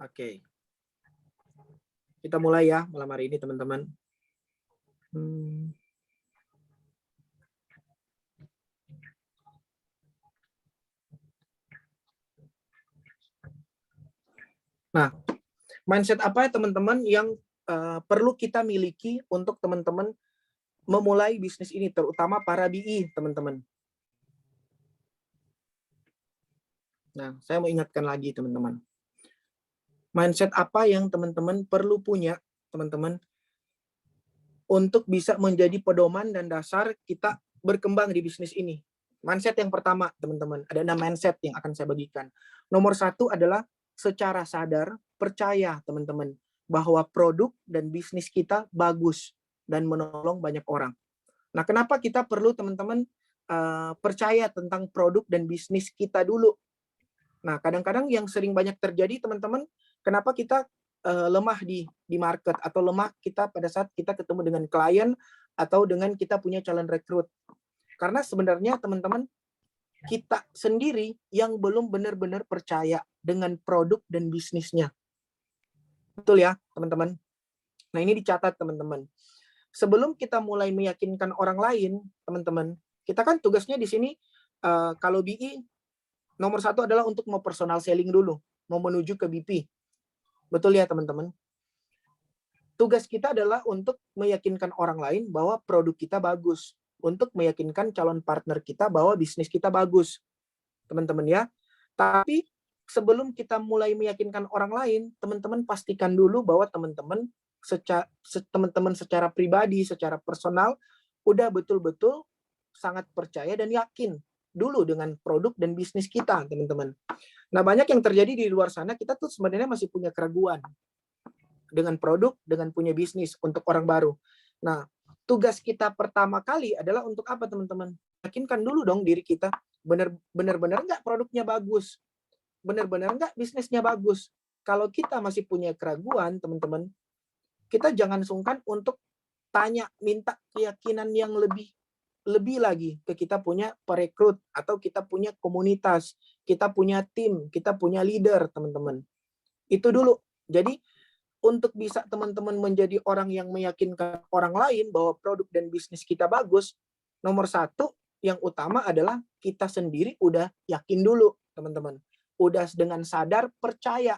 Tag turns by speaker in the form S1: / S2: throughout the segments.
S1: Oke. Kita mulai ya malam hari ini, teman-teman. Nah, mindset apa ya teman-teman yang perlu kita miliki untuk teman-teman memulai bisnis ini, terutama para BI, teman-teman. Nah, saya mau ingatkan lagi, teman-teman. Mindset apa yang teman-teman perlu punya, teman-teman, untuk bisa menjadi pedoman dan dasar kita berkembang di bisnis ini. Mindset yang pertama, teman-teman, ada 6 mindset yang akan saya bagikan. Nomor 1 adalah secara sadar, percaya, teman-teman, bahwa produk dan bisnis kita bagus dan menolong banyak orang. Nah, kenapa kita perlu, teman-teman, percaya tentang produk dan bisnis kita dulu? Nah, kadang-kadang yang sering banyak terjadi, teman-teman, kenapa kita lemah di market atau lemah kita pada saat kita ketemu dengan klien atau dengan kita punya calon rekrut. Karena sebenarnya, teman-teman, kita sendiri yang belum benar-benar percaya dengan produk dan bisnisnya. Betul ya, teman-teman? Nah, ini dicatat, teman-teman. Sebelum kita mulai meyakinkan orang lain, teman-teman, kita kan tugasnya di sini, kalau BI, nomor 1 adalah untuk mau personal selling dulu, mau menuju ke BP. Betul ya, teman-teman? Tugas kita adalah untuk meyakinkan orang lain bahwa produk kita bagus, untuk meyakinkan calon partner kita bahwa bisnis kita bagus, teman-teman ya. Tapi sebelum kita mulai meyakinkan orang lain, teman-teman pastikan dulu bahwa teman-teman secara pribadi, secara personal, udah betul-betul sangat percaya dan yakin dulu dengan produk dan bisnis kita, teman-teman. Nah, banyak yang terjadi di luar sana, kita tuh sebenarnya masih punya keraguan dengan produk, dengan punya bisnis untuk orang baru. Nah, tugas kita pertama kali adalah untuk apa, teman-teman? Yakinkan dulu dong diri kita, benar-benar nggak produknya bagus, benar-benar nggak bisnisnya bagus. Kalau kita masih punya keraguan, teman-teman, kita jangan sungkan untuk tanya, minta keyakinan yang lebih lagi ke kita punya perekrut atau kita punya komunitas, kita punya tim, kita punya leader, teman-teman. Itu dulu. Jadi untuk bisa teman-teman menjadi orang yang meyakinkan orang lain bahwa produk dan bisnis kita bagus, nomor 1 yang utama adalah kita sendiri udah yakin dulu, teman-teman. Udah dengan sadar, percaya.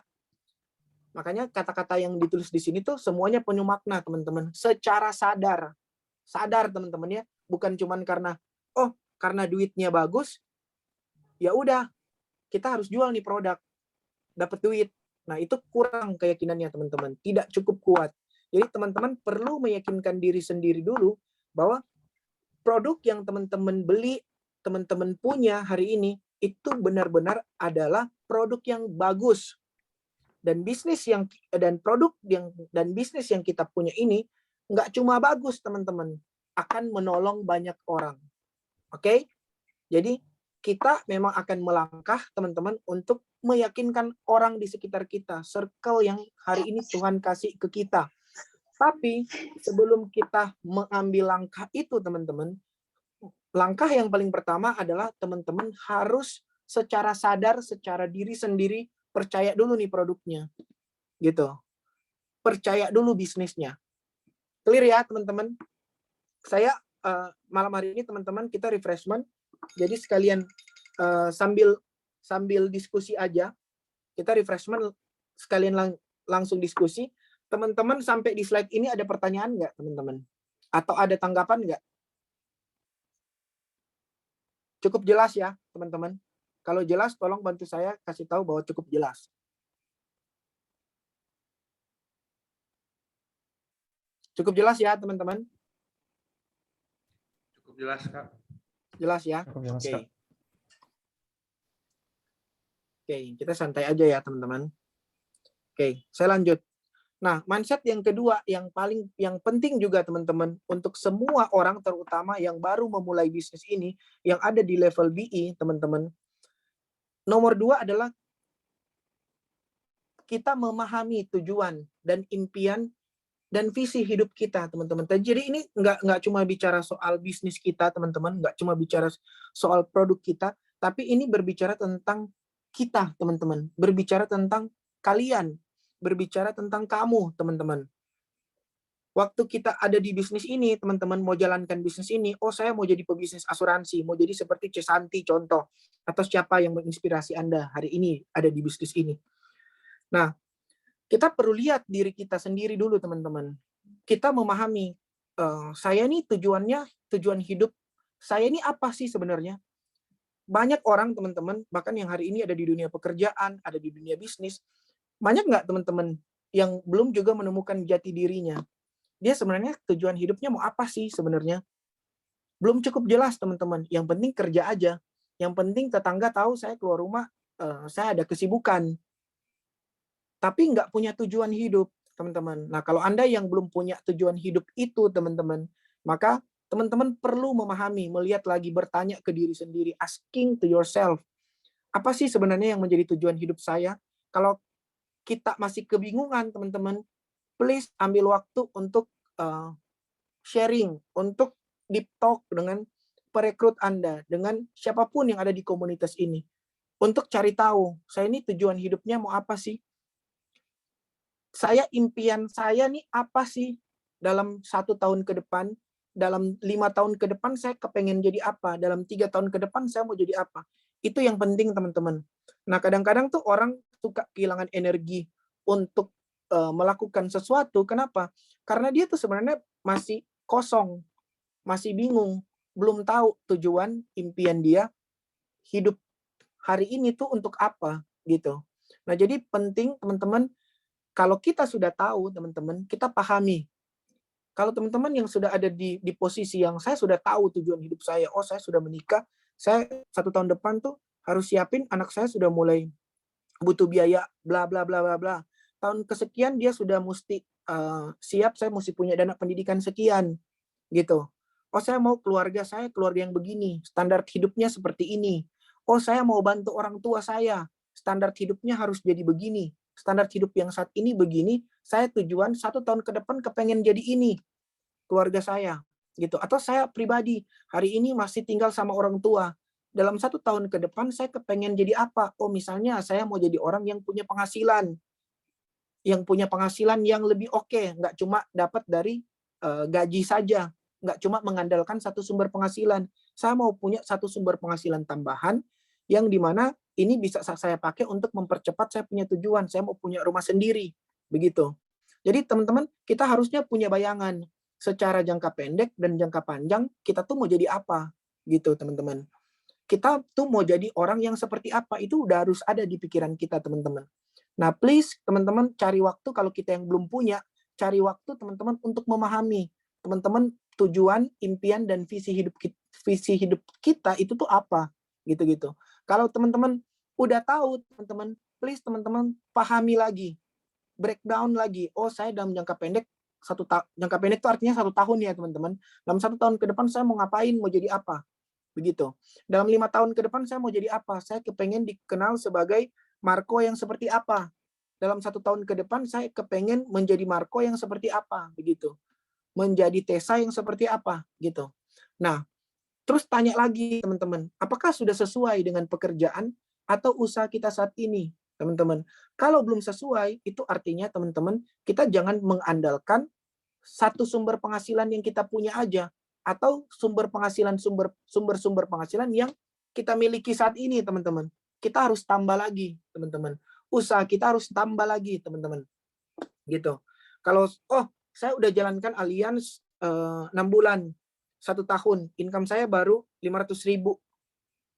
S1: Makanya kata-kata yang ditulis di sini tuh semuanya penuh makna, teman-teman. Secara sadar. Sadar, teman-teman ya. Bukan cuman karena, karena duitnya bagus, ya udah, kita harus jual nih produk, dapat duit. Nah, itu kurang keyakinannya, teman-teman. Tidak cukup kuat. Jadi, teman-teman perlu meyakinkan diri sendiri dulu bahwa produk yang teman-teman beli, teman-teman punya hari ini, itu benar-benar adalah produk yang bagus. Dan bisnis dan bisnis yang kita punya ini nggak cuma bagus, teman-teman, akan menolong banyak orang. Oke? Jadi, kita memang akan melangkah, teman-teman, untuk meyakinkan orang di sekitar kita, circle yang hari ini Tuhan kasih ke kita. Tapi sebelum kita mengambil langkah itu, teman-teman, langkah yang paling pertama adalah teman-teman harus secara sadar, secara diri sendiri, percaya dulu nih produknya. Gitu. Percaya dulu bisnisnya. Clear ya, teman-teman? Saya malam hari ini, teman-teman, kita refreshment. Jadi sekalian sambil diskusi aja, kita refreshment sekalian langsung diskusi. Teman-teman sampai di slide ini ada pertanyaan nggak, teman-teman? Atau ada tanggapan nggak? Cukup jelas ya, teman-teman? Kalau jelas, tolong bantu saya kasih tahu bahwa cukup jelas. Cukup jelas ya, teman-teman?
S2: Cukup jelas, Kak.
S1: Jelas ya? Oke. Oke, kita santai aja ya, teman-teman. Oke, saya lanjut. Nah, mindset yang kedua yang penting juga, teman-teman, untuk semua orang, terutama yang baru memulai bisnis ini, yang ada di level BI, teman-teman. Nomor 2 adalah kita memahami tujuan dan impian dan visi hidup kita, teman-teman. Jadi ini nggak cuma bicara soal bisnis kita, teman-teman, nggak cuma bicara soal produk kita, tapi ini berbicara tentang kita, teman-teman. Berbicara tentang kalian. berbicara tentang kamu, teman-teman. Waktu kita ada di bisnis ini, teman-teman mau jalankan bisnis ini, oh saya mau jadi pebisnis asuransi, mau jadi seperti Cesanti contoh, atau siapa yang menginspirasi Anda hari ini ada di bisnis ini. Nah, kita perlu lihat diri kita sendiri dulu, teman-teman. Kita memahami, saya ini tujuan hidup saya ini apa sih sebenarnya? Banyak orang, teman-teman, bahkan yang hari ini ada di dunia pekerjaan, ada di dunia bisnis, banyak nggak teman-teman yang belum juga menemukan jati dirinya? Dia sebenarnya tujuan hidupnya mau apa sih sebenarnya? Belum cukup jelas, teman-teman. Yang penting kerja aja. Yang penting tetangga tahu saya keluar rumah, saya ada kesibukan. Tapi nggak punya tujuan hidup, teman-teman. Nah, kalau Anda yang belum punya tujuan hidup itu, teman-teman, maka teman-teman perlu memahami, melihat lagi, bertanya ke diri sendiri, asking to yourself, apa sih sebenarnya yang menjadi tujuan hidup saya? Kalau kita masih kebingungan, teman-teman, please ambil waktu untuk sharing, untuk deep talk dengan perekrut Anda, dengan siapapun yang ada di komunitas ini. Untuk cari tahu, saya ini tujuan hidupnya mau apa sih? Impian saya nih apa sih dalam 1 tahun ke depan, dalam 5 tahun ke depan saya kepengen jadi apa, dalam 3 tahun ke depan saya mau jadi apa. Itu yang penting, teman-teman. Nah, kadang-kadang tuh orang suka kehilangan energi untuk melakukan sesuatu. Kenapa? Karena dia tuh sebenarnya masih kosong, masih bingung, belum tahu tujuan impian dia hidup hari ini tuh untuk apa gitu. Nah, jadi penting, teman-teman, kalau kita sudah tahu, teman-teman, kita pahami. Kalau teman-teman yang sudah ada di posisi yang saya sudah tahu tujuan hidup saya, oh saya sudah menikah, saya 1 tahun depan tuh harus siapin anak saya sudah mulai butuh biaya, bla bla bla bla bla. Tahun kesekian dia sudah mesti siap, saya mesti punya dana pendidikan sekian, gitu. Oh saya mau saya keluarga yang begini, standar hidupnya seperti ini. Oh saya mau bantu orang tua saya, standar hidupnya harus jadi begini. Standar hidup yang saat ini begini, saya tujuan 1 tahun ke depan kepengen jadi ini, keluarga saya, gitu. Atau saya pribadi, hari ini masih tinggal sama orang tua. Dalam 1 tahun ke depan saya kepengen jadi apa? Oh misalnya saya mau jadi orang yang punya penghasilan, yang lebih oke, nggak cuma dapat dari gaji saja, nggak cuma mengandalkan satu sumber penghasilan. Saya mau punya satu sumber penghasilan tambahan yang dimana ini bisa saya pakai untuk mempercepat saya punya tujuan. Saya mau punya rumah sendiri, begitu. Jadi teman-teman, kita harusnya punya bayangan secara jangka pendek dan jangka panjang kita tuh mau jadi apa, gitu teman-teman. Kita tuh mau jadi orang yang seperti apa, itu udah harus ada di pikiran kita, teman-teman. Nah, please teman-teman cari waktu, kalau kita yang belum punya, cari waktu teman-teman untuk memahami teman-teman tujuan, impian dan visi hidup kita itu tuh apa, gitu-gitu. Kalau teman-teman udah tahu, teman-teman, please teman-teman pahami lagi, breakdown lagi. Oh, saya dalam jangka pendek jangka pendek itu artinya 1 tahun ya, teman-teman. Dalam 1 tahun ke depan saya mau ngapain, mau jadi apa, begitu. Dalam 5 tahun ke depan saya mau jadi apa? Saya kepengen dikenal sebagai Marco yang seperti apa? Dalam 1 tahun ke depan saya kepengen menjadi Marco yang seperti apa? Begitu. Menjadi Tessa yang seperti apa? Gitu. Nah, terus tanya lagi, teman-teman, apakah sudah sesuai dengan pekerjaan atau usaha kita saat ini, teman-teman? Kalau belum sesuai, itu artinya, teman-teman, kita jangan mengandalkan satu sumber penghasilan yang kita punya aja, atau sumber penghasilan yang kita miliki saat ini, teman-teman. Kita harus tambah lagi, teman-teman. Usaha kita harus tambah lagi, teman-teman. Gitu. Kalau saya udah jalankan Allianz 6 bulan, 1 tahun, income saya baru 500.000.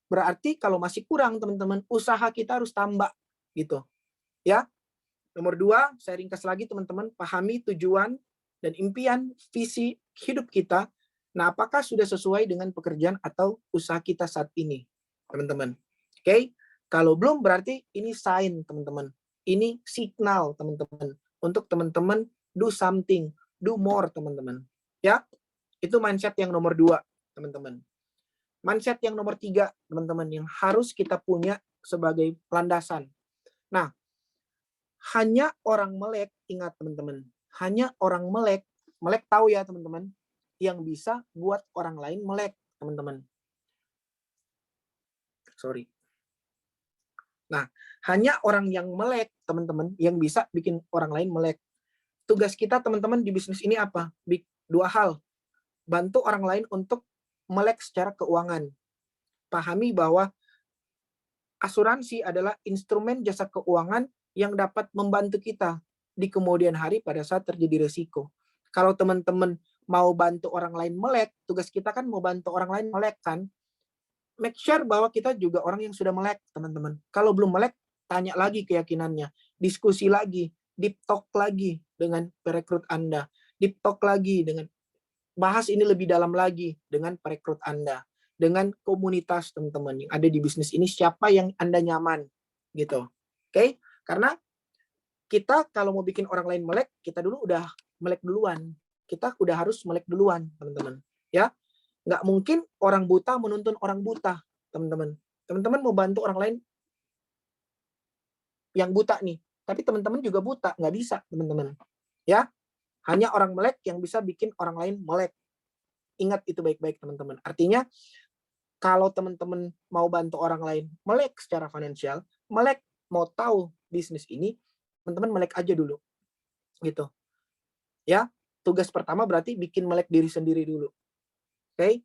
S1: Berarti kalau masih kurang, teman-teman, usaha kita harus tambah, gitu. Ya. Nomor 2, saya ringkas lagi, teman-teman, pahami tujuan dan impian visi hidup kita. Nah, apakah sudah sesuai dengan pekerjaan atau usaha kita saat ini, teman-teman? Oke, kalau belum berarti ini sign, teman-teman. Ini signal, teman-teman, untuk teman-teman do something, do more, teman-teman. Ya, itu mindset yang nomor 2, teman-teman. Mindset yang nomor 3, teman-teman, yang harus kita punya sebagai landasan. Nah, hanya orang melek, ingat teman-teman, hanya orang melek tahu ya teman-teman, yang bisa buat orang lain melek, teman-teman. Sorry. Nah, hanya orang yang melek, teman-teman, yang bisa bikin orang lain melek. Tugas kita, teman-teman, di bisnis ini apa? Dua hal. Bantu orang lain untuk melek secara keuangan. Pahami bahwa asuransi adalah instrumen jasa keuangan yang dapat membantu kita di kemudian hari pada saat terjadi resiko. Kalau teman-teman mau bantu orang lain melek, tugas kita kan mau bantu orang lain melek kan? Make sure bahwa kita juga orang yang sudah melek, teman-teman. Kalau belum melek, tanya lagi keyakinannya, diskusi lagi, deep talk lagi dengan perekrut Anda, deep talk lagi dengan bahas ini lebih dalam lagi dengan perekrut Anda, dengan komunitas teman-teman yang ada di bisnis ini, siapa yang Anda nyaman, gitu. Oke? Karena kita kalau mau bikin orang lain melek, kita dulu udah melek duluan. Kita udah harus melek duluan, teman-teman. Ya, nggak mungkin orang buta menuntun orang buta, teman-teman. Teman-teman mau bantu orang lain yang buta nih, tapi teman-teman juga buta, nggak bisa, teman-teman. Ya, hanya orang melek yang bisa bikin orang lain melek. Ingat itu baik-baik, teman-teman. Artinya, kalau teman-teman mau bantu orang lain melek secara finansial, melek mau tahu bisnis ini, teman-teman melek aja dulu, gitu. Ya, tugas pertama berarti bikin melek diri sendiri dulu. Oke?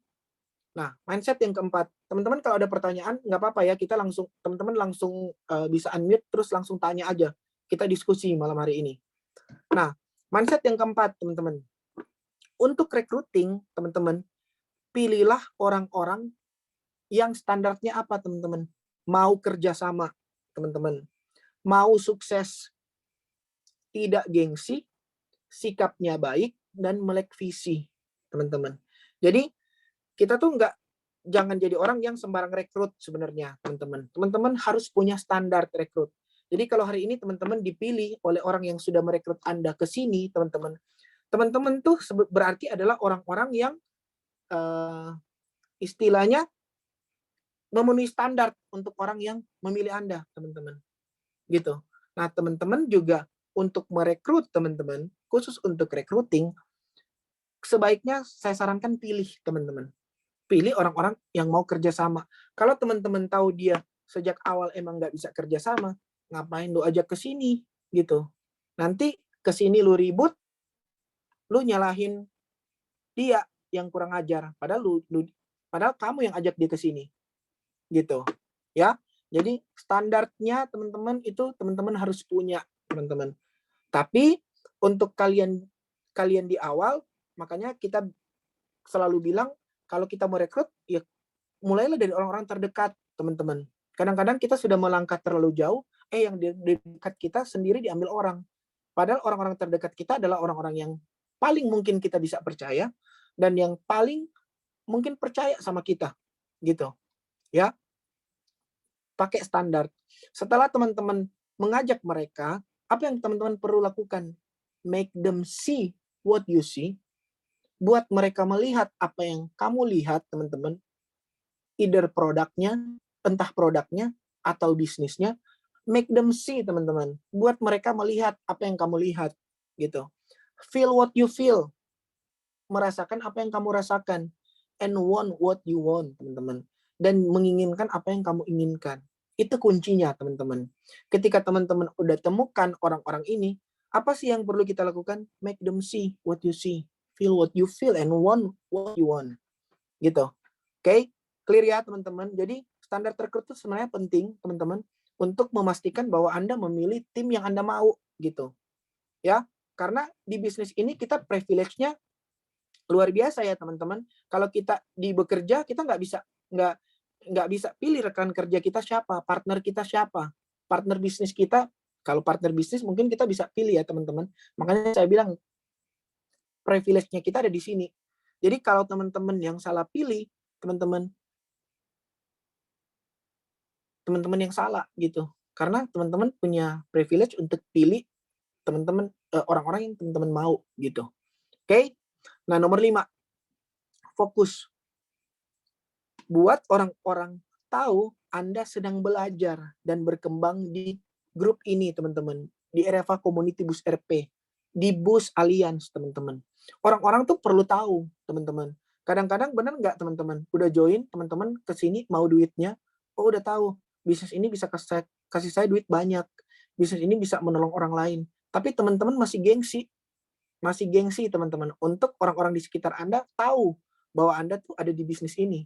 S1: Nah, mindset yang keempat, teman-teman kalau ada pertanyaan nggak apa-apa ya, kita langsung teman-teman langsung bisa unmute terus langsung tanya aja. Kita diskusi malam hari ini. Nah, mindset yang keempat, teman-teman. Untuk recruiting, teman-teman, pilihlah orang-orang yang standarnya apa, teman-teman? Mau kerjasama, teman-teman. Mau sukses, tidak gengsi, sikapnya baik, dan melek visi, teman-teman. Jadi, kita tuh jangan jadi orang yang sembarang rekrut sebenarnya, teman-teman. Teman-teman harus punya standar rekrut. Jadi kalau hari ini teman-teman dipilih oleh orang yang sudah merekrut Anda ke sini, teman-teman. Teman-teman tuh berarti adalah orang-orang yang istilahnya memenuhi standar untuk orang yang memilih Anda, teman-teman. Gitu. Nah, teman-teman juga untuk merekrut teman-teman, khusus untuk recruiting, sebaiknya saya sarankan pilih, teman-teman. Pilih orang-orang yang mau kerjasama. Kalau teman-teman tahu dia sejak awal emang nggak bisa kerjasama, ngapain lu ajak ke sini, gitu. Nanti ke sini lu ribut, lu nyalahin dia yang kurang ajar, padahal kamu yang ajak dia ke sini, gitu. Ya, jadi standarnya teman-teman itu teman-teman harus punya, teman-teman. Tapi untuk kalian di awal, makanya kita selalu bilang kalau kita mau rekrut, ya mulailah dari orang-orang terdekat, teman-teman. Kadang-kadang kita sudah melangkah terlalu jauh, yang di dekat kita sendiri diambil orang. Padahal orang-orang terdekat kita adalah orang-orang yang paling mungkin kita bisa percaya dan yang paling mungkin percaya sama kita, gitu. Ya, pakai standar. Setelah teman-teman mengajak mereka, apa yang teman-teman perlu lakukan? Make them see what you see. Buat mereka melihat apa yang kamu lihat, teman-teman. Either entah produknya atau bisnisnya, make them see, teman-teman. Buat mereka melihat apa yang kamu lihat, gitu. Feel what you feel. Merasakan apa yang kamu rasakan. And want what you want, teman-teman. Dan menginginkan apa yang kamu inginkan. Itu kuncinya, teman-teman. Ketika teman-teman udah temukan orang-orang ini, apa sih yang perlu kita lakukan? Make them see what you see. Feel what you feel and want what you want. Gitu. Oke? Clear ya, teman-teman. Jadi standar rekrut itu sebenarnya penting, teman-teman, untuk memastikan bahwa Anda memilih tim yang Anda mau, gitu. Ya, karena di bisnis ini kita privilege-nya luar biasa ya, teman-teman. Kalau kita bekerja, kita nggak bisa pilih rekan kerja kita siapa, partner kita siapa, partner bisnis kita. Kalau partner bisnis mungkin kita bisa pilih ya, teman-teman. Makanya saya bilang privilege-nya kita ada di sini. Jadi kalau teman-teman yang salah pilih, teman-teman yang salah gitu. Karena teman-teman punya privilege untuk pilih teman-teman orang-orang yang teman-teman mau gitu. Oke? Nah, nomor 5, fokus. Buat orang-orang tahu Anda sedang belajar dan berkembang di grup ini, teman-teman. Di Ereva Community Boost RP. Di Boost Alliance, teman-teman. Orang-orang tuh perlu tahu, teman-teman. Kadang-kadang benar nggak, teman-teman? Udah join, teman-teman, ke sini mau duitnya. Oh, udah tahu. Bisnis ini bisa kasih saya duit banyak, bisnis ini bisa menolong orang lain. Tapi teman-teman masih gengsi teman-teman untuk orang-orang di sekitar Anda tahu bahwa Anda tuh ada di bisnis ini.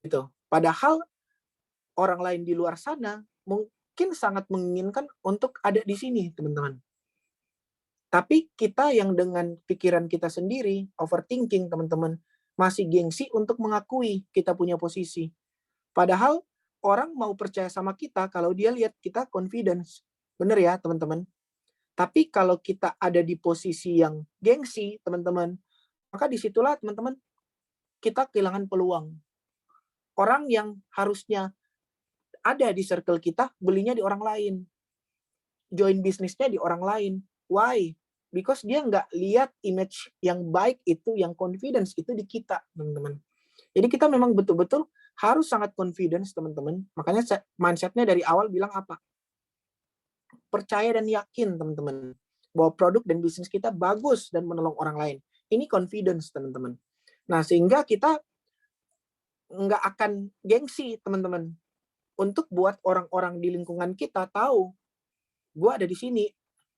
S1: Gitu. Padahal orang lain di luar sana mungkin sangat menginginkan untuk ada di sini, teman-teman. Tapi kita yang dengan pikiran kita sendiri, overthinking, teman-teman, masih gengsi untuk mengakui kita punya posisi. Padahal orang mau percaya sama kita kalau dia lihat kita confidence. Bener ya, teman-teman? Tapi kalau kita ada di posisi yang gengsi, teman-teman, maka disitulah, teman-teman, kita kehilangan peluang. Orang yang harusnya ada di circle kita, belinya di orang lain. Join bisnisnya di orang lain. Why? Because dia nggak lihat image yang baik itu, yang confidence itu di kita, teman-teman. Jadi kita memang betul-betul harus sangat confidence, teman-teman. Makanya mindset-nya dari awal bilang apa? Percaya dan yakin, teman-teman, bahwa produk dan bisnis kita bagus dan menolong orang lain. Ini confidence, teman-teman. Nah, sehingga kita nggak akan gengsi, teman-teman, untuk buat orang-orang di lingkungan kita tahu, gue ada di sini,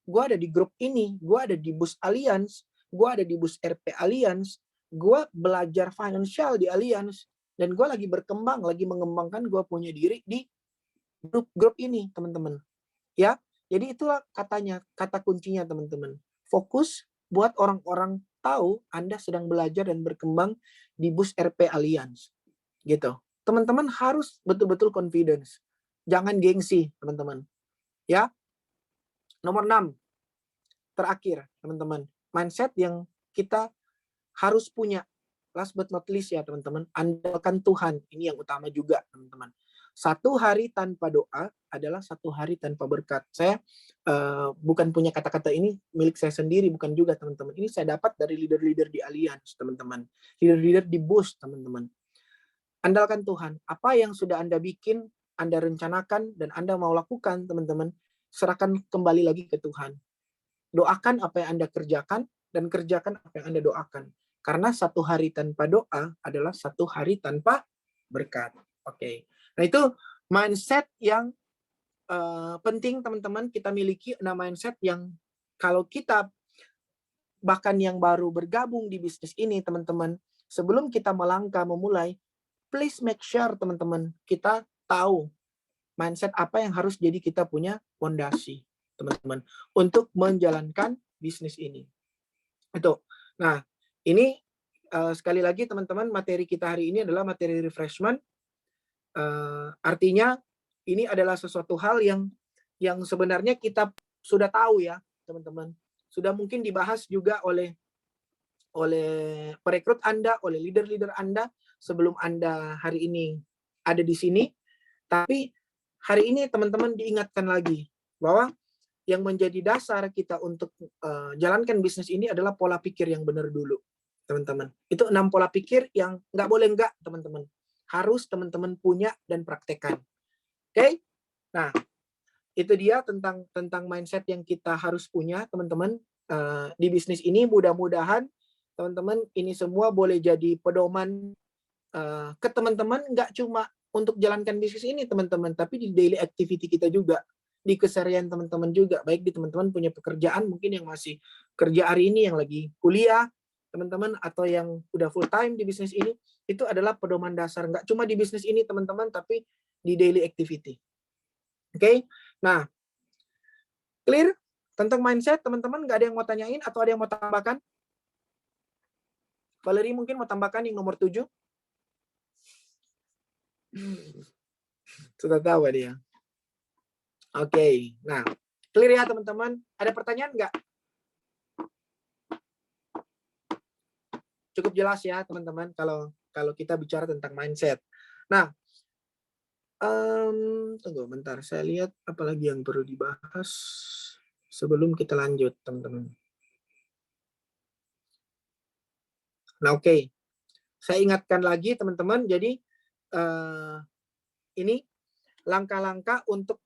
S1: gue ada di grup ini, gue ada di bus Allianz, gue ada di bus RP Allianz, gue belajar financial di Allianz, dan gue lagi berkembang, lagi mengembangkan gue punya diri di grup ini, teman-teman. Ya, jadi itulah kata kuncinya, teman-teman. Fokus buat orang-orang tahu Anda sedang belajar dan berkembang di bus RP Allianz. Gitu. Teman-teman harus betul-betul confidence. Jangan gengsi, teman-teman. Ya. Nomor 6. Terakhir, teman-teman. Mindset yang kita harus punya. Last but not least ya, teman-teman. Andalkan Tuhan. Ini yang utama juga, teman-teman. 1 hari tanpa doa adalah 1 hari tanpa berkat. Saya bukan punya kata-kata ini milik saya sendiri, bukan juga, teman-teman. Ini saya dapat dari leader-leader di Allianz, teman-teman. Leader-leader di BUS, teman-teman. Andalkan Tuhan. Apa yang sudah Anda bikin, Anda rencanakan, dan Anda mau lakukan, teman-teman, serahkan kembali lagi ke Tuhan. Doakan apa yang Anda kerjakan, dan kerjakan apa yang Anda doakan. Karena 1 hari tanpa doa adalah 1 hari tanpa berkat. Oke. Nah, itu mindset yang penting, teman-teman, kita miliki. Nah, mindset yang kalau kita bahkan yang baru bergabung di bisnis ini, teman-teman, sebelum kita melangkah memulai, please make sure, teman-teman, kita tahu mindset apa yang harus jadi kita punya fondasi, teman-teman, untuk menjalankan bisnis ini. Itu. Nah, ini sekali lagi, teman-teman, materi kita hari ini adalah materi refreshment. Artinya ini adalah sesuatu hal yang sebenarnya kita sudah tahu ya, teman-teman. Sudah mungkin dibahas juga oleh perekrut Anda, oleh leader-leader Anda sebelum Anda hari ini ada di sini. Tapi hari ini, teman-teman, diingatkan lagi bahwa yang menjadi dasar kita untuk jalankan bisnis ini adalah pola pikir yang benar dulu, teman-teman. Itu 6 pola pikir yang nggak boleh nggak, teman-teman. Harus teman-teman punya dan praktekkan. Oke? Nah, itu dia tentang mindset yang kita harus punya, teman-teman, di bisnis ini. Mudah-mudahan, teman-teman, ini semua boleh jadi pedoman ke teman-teman, nggak cuma untuk jalankan bisnis ini, teman-teman, tapi di daily activity kita juga, di keseharian teman-teman juga, baik di teman-teman punya pekerjaan, mungkin yang masih kerja hari ini, yang lagi kuliah, teman-teman, atau yang udah full time di bisnis ini, itu adalah pedoman dasar, nggak cuma di bisnis ini, teman-teman, tapi di daily activity. Oke? Nah, clear tentang mindset, teman-teman? Nggak ada yang mau tanyain atau ada yang mau tambahkan? Valerie mungkin mau tambahkan yang nomor 7? Sudah tahu dia. Oke. Nah, clear ya, teman-teman? Ada pertanyaan nggak? Cukup jelas ya, teman-teman, kalau kita bicara tentang mindset. Nah, tunggu bentar, saya lihat apalagi yang perlu dibahas sebelum kita lanjut, teman-teman. Nah, oke. Saya ingatkan lagi, teman-teman, jadi ini langkah-langkah untuk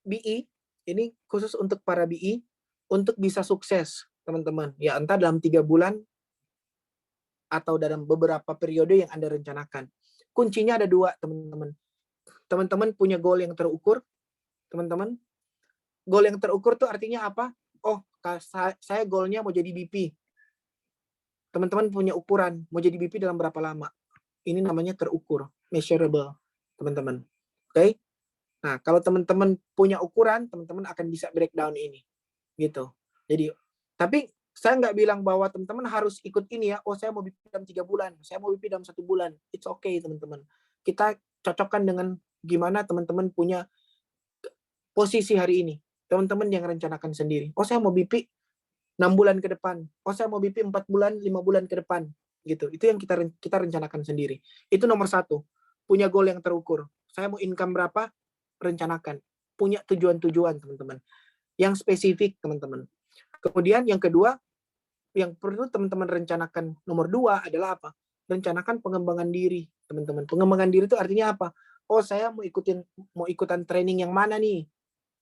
S1: BI, ini khusus untuk para BI, untuk bisa sukses, teman-teman. Ya, entah dalam 3 bulan atau dalam beberapa periode yang Anda rencanakan. Kuncinya ada 2, teman-teman. teman-teman punya goal yang terukur, teman-teman. Goal yang terukur tuh artinya apa? Oh, saya goalnya mau jadi BP. Teman-teman punya ukuran, mau jadi BP dalam berapa lama? Ini namanya terukur, measurable, teman-teman. Oke? Nah, kalau teman-teman punya ukuran, teman-teman akan bisa breakdown ini. Gitu. Jadi, tapi saya nggak bilang bahwa teman-teman harus ikut ini ya. Oh, saya mau BP dalam 3 bulan. Saya mau BP dalam 1 bulan. It's okay, teman-teman. Kita cocokkan dengan gimana teman-teman punya posisi hari ini. Teman-teman yang rencanakan sendiri. Oh, saya mau BP 6 bulan ke depan. Oh, saya mau BP 4 bulan, 5 bulan ke depan. Gitu. Itu yang kita rencanakan sendiri. Itu nomor 1. Punya goal yang terukur. Saya mau income berapa? Rencanakan. Punya tujuan-tujuan, teman-teman. Yang spesifik, teman-teman. Kemudian yang kedua, yang perlu teman-teman rencanakan nomor 2 adalah apa? Rencanakan pengembangan diri, teman-teman. Pengembangan diri itu artinya apa? Oh, saya mau ikutan training yang mana nih?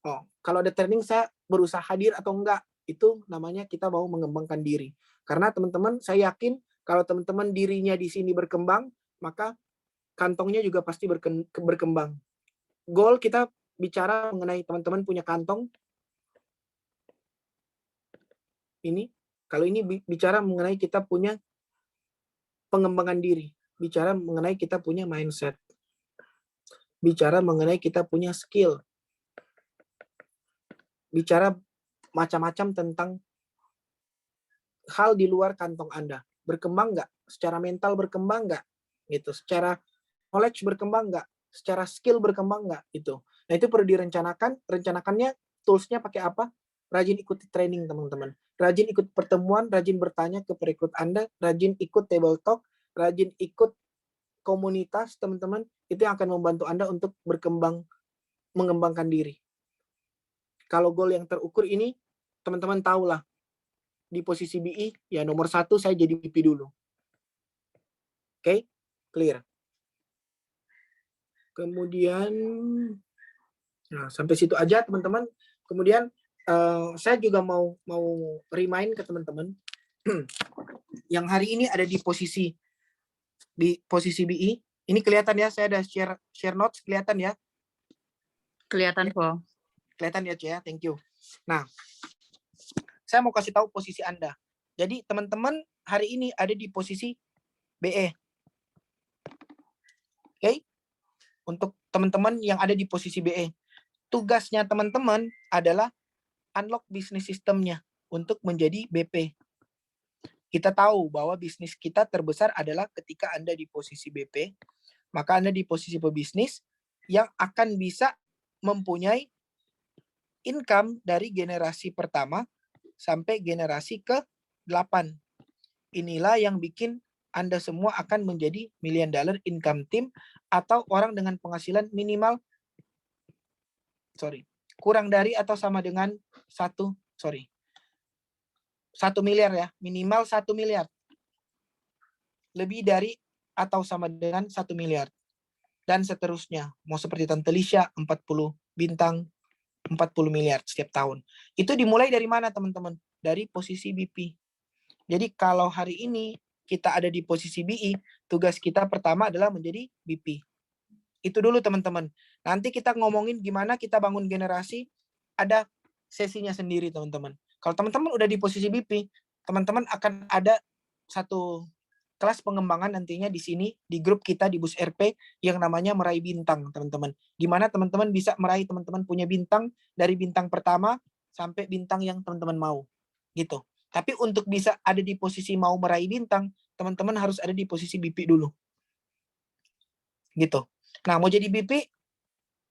S1: Oh, kalau ada training saya berusaha hadir atau enggak? Itu namanya kita mau mengembangkan diri. Karena teman-teman, saya yakin kalau teman-teman dirinya di sini berkembang, maka kantongnya juga pasti berkembang. Goal kita bicara mengenai teman-teman punya kantong. Ini, kalau ini bicara mengenai kita punya pengembangan diri. Bicara mengenai kita punya mindset. Bicara mengenai kita punya skill. Bicara macam-macam tentang hal di luar kantong Anda. Berkembang nggak? Secara mental berkembang nggak? Gitu. Secara knowledge berkembang nggak? Secara skill berkembang nggak? Gitu. Nah, itu perlu direncanakan. Rencanakannya, toolsnya pakai apa? Rajin ikuti training, teman-teman. Rajin ikut pertemuan, rajin bertanya ke perekrut Anda, rajin ikut table talk, rajin ikut komunitas, teman-teman. Itu yang akan membantu Anda untuk mengembangkan diri. Kalau goal yang terukur ini, teman-teman tahulah, di posisi BI, ya nomor 1 saya jadi BP dulu. Oke, clear. Kemudian, nah sampai situ aja teman-teman. Kemudian saya juga mau remind ke teman-teman yang hari ini ada di posisi BI. Ini kelihatan ya, saya ada share notes, kelihatan ya?
S2: Kelihatan kok.
S1: Kelihatan ya, Cia? Thank you. Nah, saya mau kasih tahu posisi Anda. Jadi teman-teman hari ini ada di posisi BE. Oke? Untuk teman-teman yang ada di posisi BE. Tugasnya teman-teman adalah unlock bisnis sistemnya untuk menjadi BP. Kita tahu bahwa bisnis kita terbesar adalah ketika Anda di posisi BP, maka Anda di posisi pebisnis yang akan bisa mempunyai income dari generasi pertama sampai generasi ke-8. Inilah yang bikin Anda semua akan menjadi $1 million income team atau orang dengan penghasilan minimal kurang dari atau sama dengan 1 miliar ya, minimal 1 miliar. Lebih dari atau sama dengan 1 miliar. Dan seterusnya. Mau seperti Tante Lisha, 40 bintang, 40 miliar setiap tahun. Itu dimulai dari mana teman-teman? Dari posisi BP. Jadi kalau hari ini kita ada di posisi BI, tugas kita pertama adalah menjadi BP. Itu dulu teman-teman. Nanti kita ngomongin gimana kita bangun generasi, ada sesinya sendiri teman-teman. Kalau teman-teman udah di posisi BP, teman-teman akan ada satu kelas pengembangan nantinya di sini, di grup kita di Bus RP yang namanya meraih bintang, teman-teman. Gimana teman-teman bisa meraih teman-teman punya bintang dari bintang pertama sampai bintang yang teman-teman mau. Gitu. Tapi untuk bisa ada di posisi mau meraih bintang, teman-teman harus ada di posisi BP dulu. Gitu. Nah, mau jadi BP,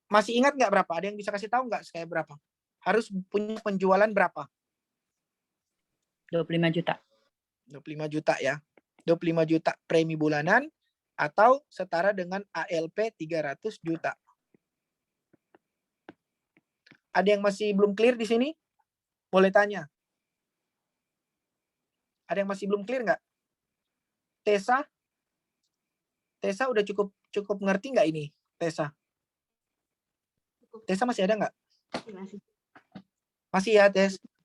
S1: masih ingat nggak berapa? Ada yang bisa kasih tahu nggak kayak berapa? Harus punya penjualan berapa?
S2: 25 juta.
S1: 25 juta ya. 25 juta premi bulanan atau setara dengan ALP 300 juta. Ada yang masih belum clear di sini? Boleh tanya. Ada yang masih belum clear nggak? Tessa udah cukup ngerti nggak ini? Tessa masih ada nggak? Masih ya,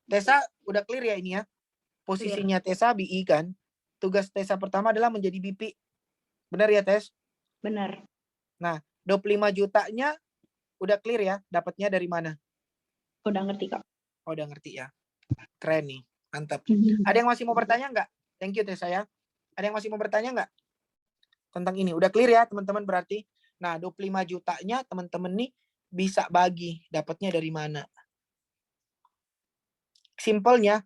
S1: Tessa udah clear ya ini ya? Posisinya Tessa BI kan? Tugas Tessa pertama adalah menjadi BP. Benar ya, Tes?
S3: Benar.
S1: Nah, 25 jutanya udah clear ya, dapatnya dari mana?
S3: Udah ngerti, Kak.
S1: Oh, udah ngerti ya. Keren nih, mantap. Ada yang masih mau bertanya nggak? Thank you Tessa ya. Ada yang masih mau bertanya nggak tentang ini? Udah clear ya teman-teman berarti? Nah, 25 jutanya teman-teman nih bisa bagi, dapatnya dari mana? Simpelnya,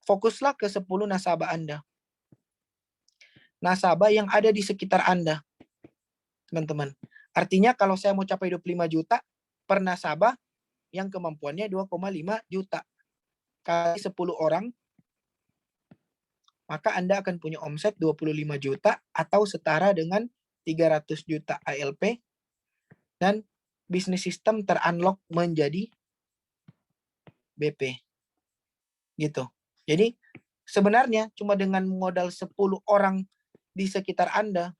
S1: fokuslah ke 10 nasabah Anda. Nasabah yang ada di sekitar Anda, teman-teman. Artinya kalau saya mau capai 25 juta per nasabah yang kemampuannya 2,5 juta. Kali 10 orang, maka Anda akan punya omset 25 juta atau setara dengan 300 juta ALP dan bisnis sistem terunlock menjadi BP. Gitu. Jadi sebenarnya cuma dengan modal 10 orang di sekitar Anda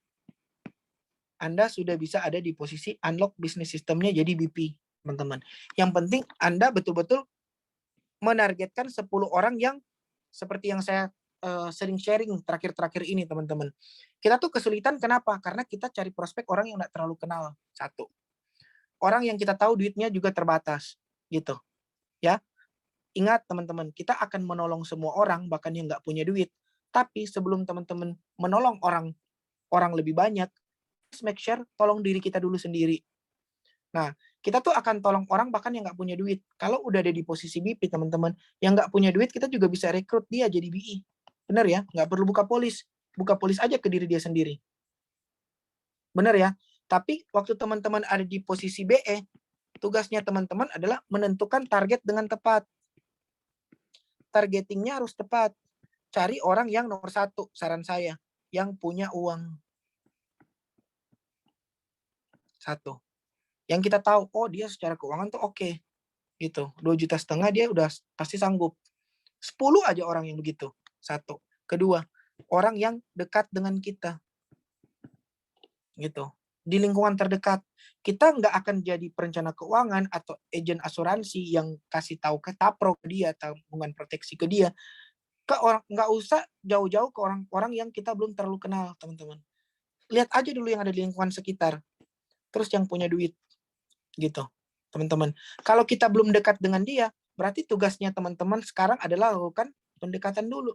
S1: sudah bisa ada di posisi unlock bisnis sistemnya jadi BP, teman-teman. Yang penting Anda betul-betul menargetkan 10 orang yang seperti yang saya sering sharing terakhir-terakhir ini, teman-teman. Kita tuh kesulitan kenapa? Karena kita cari prospek orang yang nggak terlalu kenal. Satu. Orang yang kita tahu duitnya juga terbatas. Gitu. Ya. Ingat, teman-teman, kita akan menolong semua orang, bahkan yang nggak punya duit. Tapi sebelum teman-teman menolong orang lebih banyak, make sure tolong diri kita dulu sendiri. Nah, kita tuh akan tolong orang bahkan yang nggak punya duit. Kalau udah ada di posisi BP, teman-teman, yang nggak punya duit, kita juga bisa rekrut dia jadi BI. Benar ya? Nggak perlu buka polis. Buka polis aja ke diri dia sendiri. Benar ya? Tapi waktu teman-teman ada di posisi BE, tugasnya teman-teman adalah menentukan target dengan tepat. Targetingnya harus tepat. Cari orang yang nomor 1, saran saya, yang punya uang. 1. Yang kita tahu, oh dia secara keuangan tuh oke. Gitu. 2,5 juta dia udah pasti sanggup. 10 aja orang yang begitu. 1. Kedua, orang yang dekat dengan kita. Gitu. Di lingkungan terdekat. Kita nggak akan jadi perencana keuangan atau agen asuransi yang kasih tahu ke tapro ke dia, tabungan proteksi ke dia. Ke orang, nggak usah jauh-jauh ke orang-orang yang kita belum terlalu kenal, teman-teman. Lihat aja dulu yang ada di lingkungan sekitar. Terus yang punya duit. Gitu, teman-teman. Kalau kita belum dekat dengan dia, berarti tugasnya teman-teman sekarang adalah lakukan pendekatan dulu.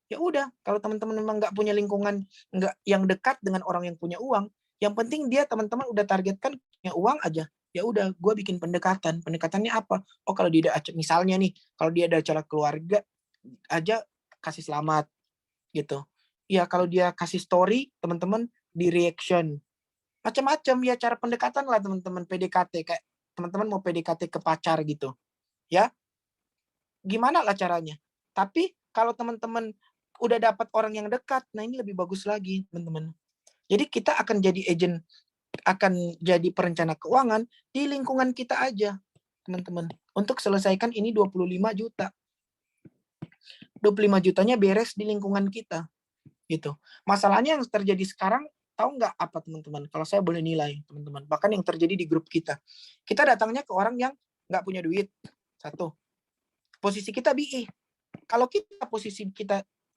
S1: Ya udah, kalau teman-teman memang nggak punya lingkungan nggak yang dekat dengan orang yang punya uang, yang penting dia teman-teman udah targetkan punya uang aja. Ya udah, gue bikin pendekatan. Pendekatannya apa? Oh, kalau dia ada misalnya nih, kalau dia ada acara keluarga aja kasih selamat gitu. Ya kalau dia kasih story, teman-teman di reaction. Macam-macam ya cara pendekatan lah teman-teman, PDKT kayak teman-teman mau PDKT ke pacar gitu. Ya. Gimana lah caranya? Tapi kalau teman-teman udah dapat orang yang dekat, nah ini lebih bagus lagi, teman-teman. Jadi kita akan jadi agent, akan jadi perencana keuangan di lingkungan kita aja, teman-teman. Untuk selesaikan ini 25 juta. 25 jutanya beres di lingkungan kita. Gitu. Masalahnya yang terjadi sekarang, tahu nggak apa teman-teman? Kalau saya boleh nilai, teman-teman. Bahkan yang terjadi di grup kita. Kita datangnya ke orang yang nggak punya duit. 1. Posisi kita BI. Kalau kita posisi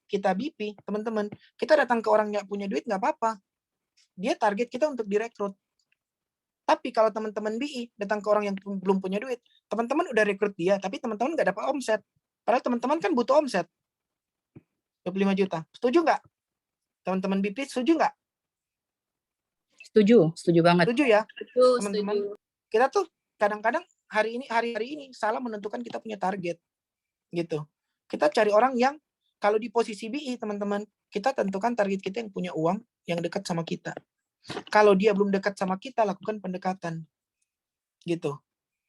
S1: kita BP, teman-teman, kita datang ke orang yang punya duit nggak apa-apa. Dia target kita untuk direkrut. Tapi kalau teman-teman BI datang ke orang yang belum punya duit, teman-teman udah rekrut dia, tapi teman-teman nggak dapat omset. Padahal teman-teman kan butuh omset. 25 juta. Setuju nggak? Teman-teman BP setuju nggak?
S2: Setuju banget.
S1: Setuju ya?
S3: Setuju.
S1: Teman-teman. Kita tuh kadang-kadang hari ini salah menentukan kita punya target. Gitu. Kita cari orang yang kalau di posisi BI, teman-teman, kita tentukan target kita yang punya uang, yang dekat sama kita. Kalau dia belum dekat sama kita, lakukan pendekatan. Gitu.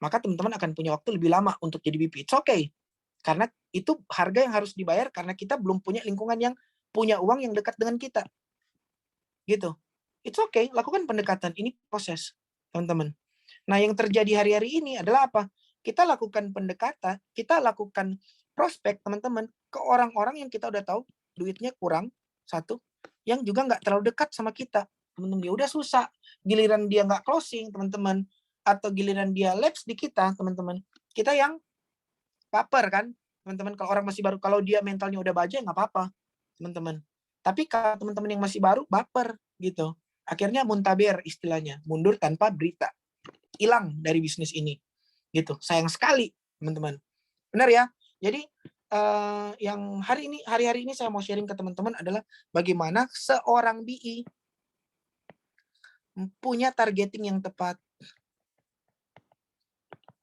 S1: Maka teman-teman akan punya waktu lebih lama untuk jadi BP. It's okay. Karena itu harga yang harus dibayar karena kita belum punya lingkungan yang punya uang yang dekat dengan kita. Gitu. It's okay. Lakukan pendekatan. Ini proses, teman-teman. Nah, yang terjadi hari-hari ini adalah apa? Kita lakukan pendekatan, kita lakukan prospek, teman-teman, ke orang-orang yang kita udah tahu duitnya kurang, 1, yang juga nggak terlalu dekat sama kita. Teman-teman, dia udah susah. Giliran dia nggak closing, teman-teman, atau giliran dia lapse di kita, teman-teman, kita yang baper kan, teman-teman. Kalau orang masih baru, kalau dia mentalnya udah baja, nggak apa-apa, teman-teman. Tapi kalau teman-teman yang masih baru, baper. gitu. Akhirnya muntaber istilahnya, mundur tanpa berita, hilang dari bisnis ini, gitu. Sayang sekali teman-teman. Benar ya. Jadi yang hari-hari ini saya mau sharing ke teman-teman adalah bagaimana seorang BI punya targeting yang tepat.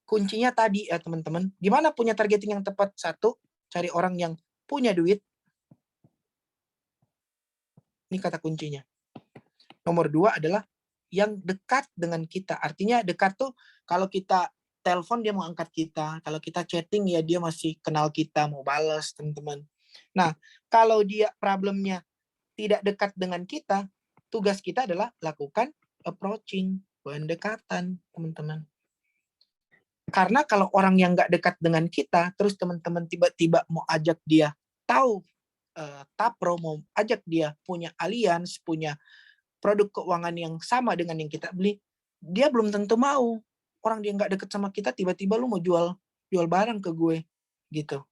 S1: Kuncinya tadi ya teman-teman. Gimana punya targeting yang tepat? Satu, cari orang yang punya duit. Ini kata kuncinya. Nomor dua adalah yang dekat dengan kita. Artinya dekat tuh kalau kita telepon dia mau angkat kita. Kalau kita chatting ya dia masih kenal kita, mau balas teman-teman. Nah, kalau dia problemnya tidak dekat dengan kita, tugas kita adalah lakukan approaching, pendekatan teman-teman. Karena kalau orang yang nggak dekat dengan kita, terus teman-teman tiba-tiba mau ajak dia tahu Tapro, mau ajak dia punya alliance, punya produk keuangan yang sama dengan yang kita beli, dia belum tentu mau. Orang dia nggak deket sama kita, tiba-tiba lu mau jual barang ke gue, gitu.